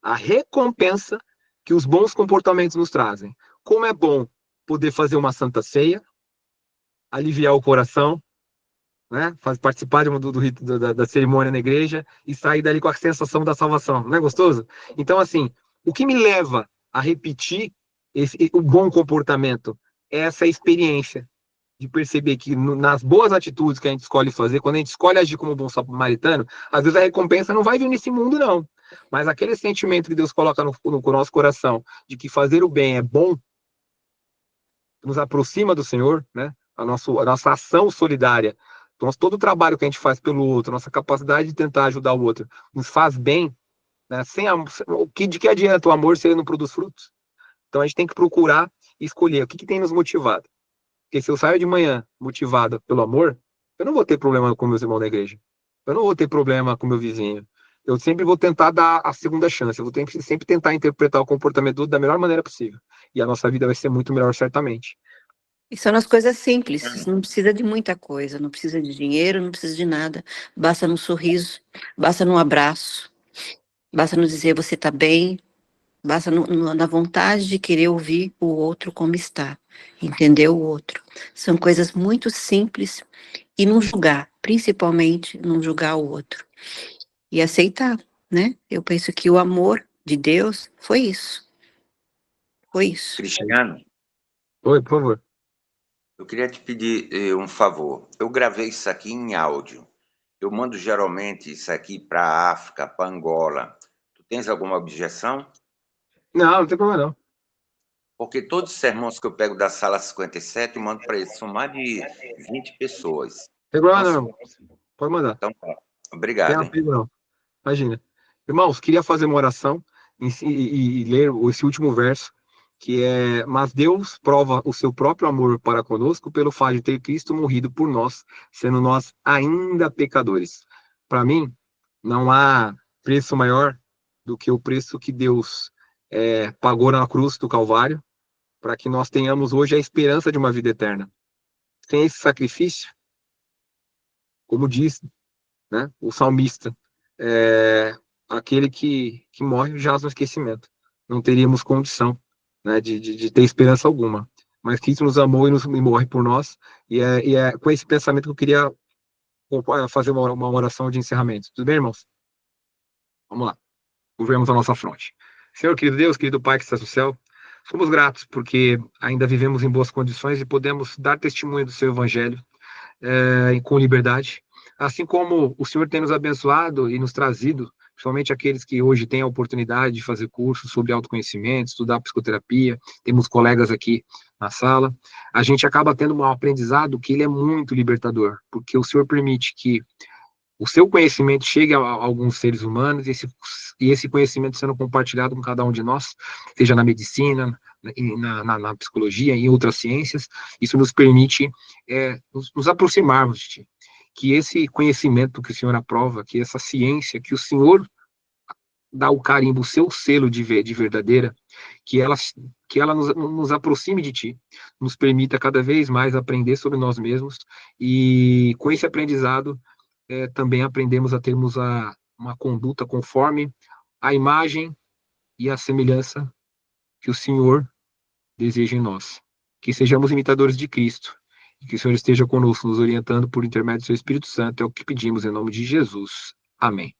a recompensa que os bons comportamentos nos trazem. Como é bom poder fazer uma santa ceia, aliviar o coração, né? Participar do rito da cerimônia na igreja e sair dali com a sensação da salvação. Não é gostoso? Então, assim, o que me leva a repetir o bom comportamento é essa experiência de perceber que nas boas atitudes que a gente escolhe fazer, quando a gente escolhe agir como bom samaritano, às vezes a recompensa não vai vir nesse mundo, não. Mas aquele sentimento que Deus coloca no nosso coração, de que fazer o bem é bom, nos aproxima do Senhor, né? A nossa ação solidária, todo o trabalho que a gente faz pelo outro, nossa capacidade de tentar ajudar o outro, nos faz bem, né? De que adianta o amor se ele não produz frutos? Então a gente tem que procurar escolher o que tem nos motivado. Porque se eu saio de manhã motivado pelo amor, eu não vou ter problema com meus irmãos da igreja. Eu não vou ter problema com meu vizinho. Eu sempre vou tentar dar a segunda chance. Eu vou sempre tentar interpretar o comportamento do outro da melhor maneira possível. E a nossa vida vai ser muito melhor, certamente. E são as coisas simples, não precisa de muita coisa, não precisa de dinheiro, não precisa de nada. Basta num sorriso, basta num abraço, basta nos dizer você está bem, basta na vontade de querer ouvir o outro como está, entender o outro. São coisas muito simples e não julgar, principalmente não julgar o outro. E aceitar, né? Eu penso que o amor de Deus foi isso. Foi isso. Cristiano, Oi, por favor. eu queria te pedir um favor. Eu gravei isso aqui em áudio. Eu mando geralmente isso aqui para a África, para Angola. Tu tens alguma objeção? Não tem problema não. Porque todos os sermões que eu pego da sala 57, eu mando para eles. São mais de 20 pessoas. Tem problema não. Pode mandar. Então, tá. Obrigado. Não tem apego não. Imagina. Irmãos, queria fazer uma oração e ler esse último verso, que é: mas Deus prova o seu próprio amor para conosco pelo fato de ter Cristo morrido por nós, sendo nós ainda pecadores. Para mim, não há preço maior do que o preço que Deus pagou na cruz do Calvário, para que nós tenhamos hoje a esperança de uma vida eterna. Sem esse sacrifício, como diz, né, o salmista, aquele que morre jaz no esquecimento. Não teríamos condição, né, de ter esperança alguma. Mas Cristo nos amou e morre por nós, e é com esse pensamento que eu queria fazer uma oração de encerramento. Tudo bem, irmãos? Vamos lá. Curvemos a nossa fronte. Senhor, querido Deus, querido Pai que estás no céu, somos gratos porque ainda vivemos em boas condições e podemos dar testemunho do seu evangelho com liberdade. Assim como o Senhor tem nos abençoado e nos trazido, principalmente aqueles que hoje têm a oportunidade de fazer cursos sobre autoconhecimento, estudar psicoterapia, temos colegas aqui na sala, a gente acaba tendo um aprendizado que ele é muito libertador, porque o Senhor permite que o seu conhecimento chegue a alguns seres humanos e esse conhecimento sendo compartilhado com cada um de nós, seja na medicina, na psicologia, em outras ciências, isso nos permite nos aproximarmos de Ti. Que esse conhecimento que o Senhor aprova, que essa ciência, que o Senhor dá o carimbo, o seu selo de verdadeira, que ela nos aproxime de Ti, nos permita cada vez mais aprender sobre nós mesmos, e com esse aprendizado, também aprendemos a termos uma conduta conforme a imagem e a semelhança que o Senhor deseja em nós. Que sejamos imitadores de Cristo, e que o Senhor esteja conosco, nos orientando por intermédio do seu Espírito Santo, é o que pedimos em nome de Jesus. Amém.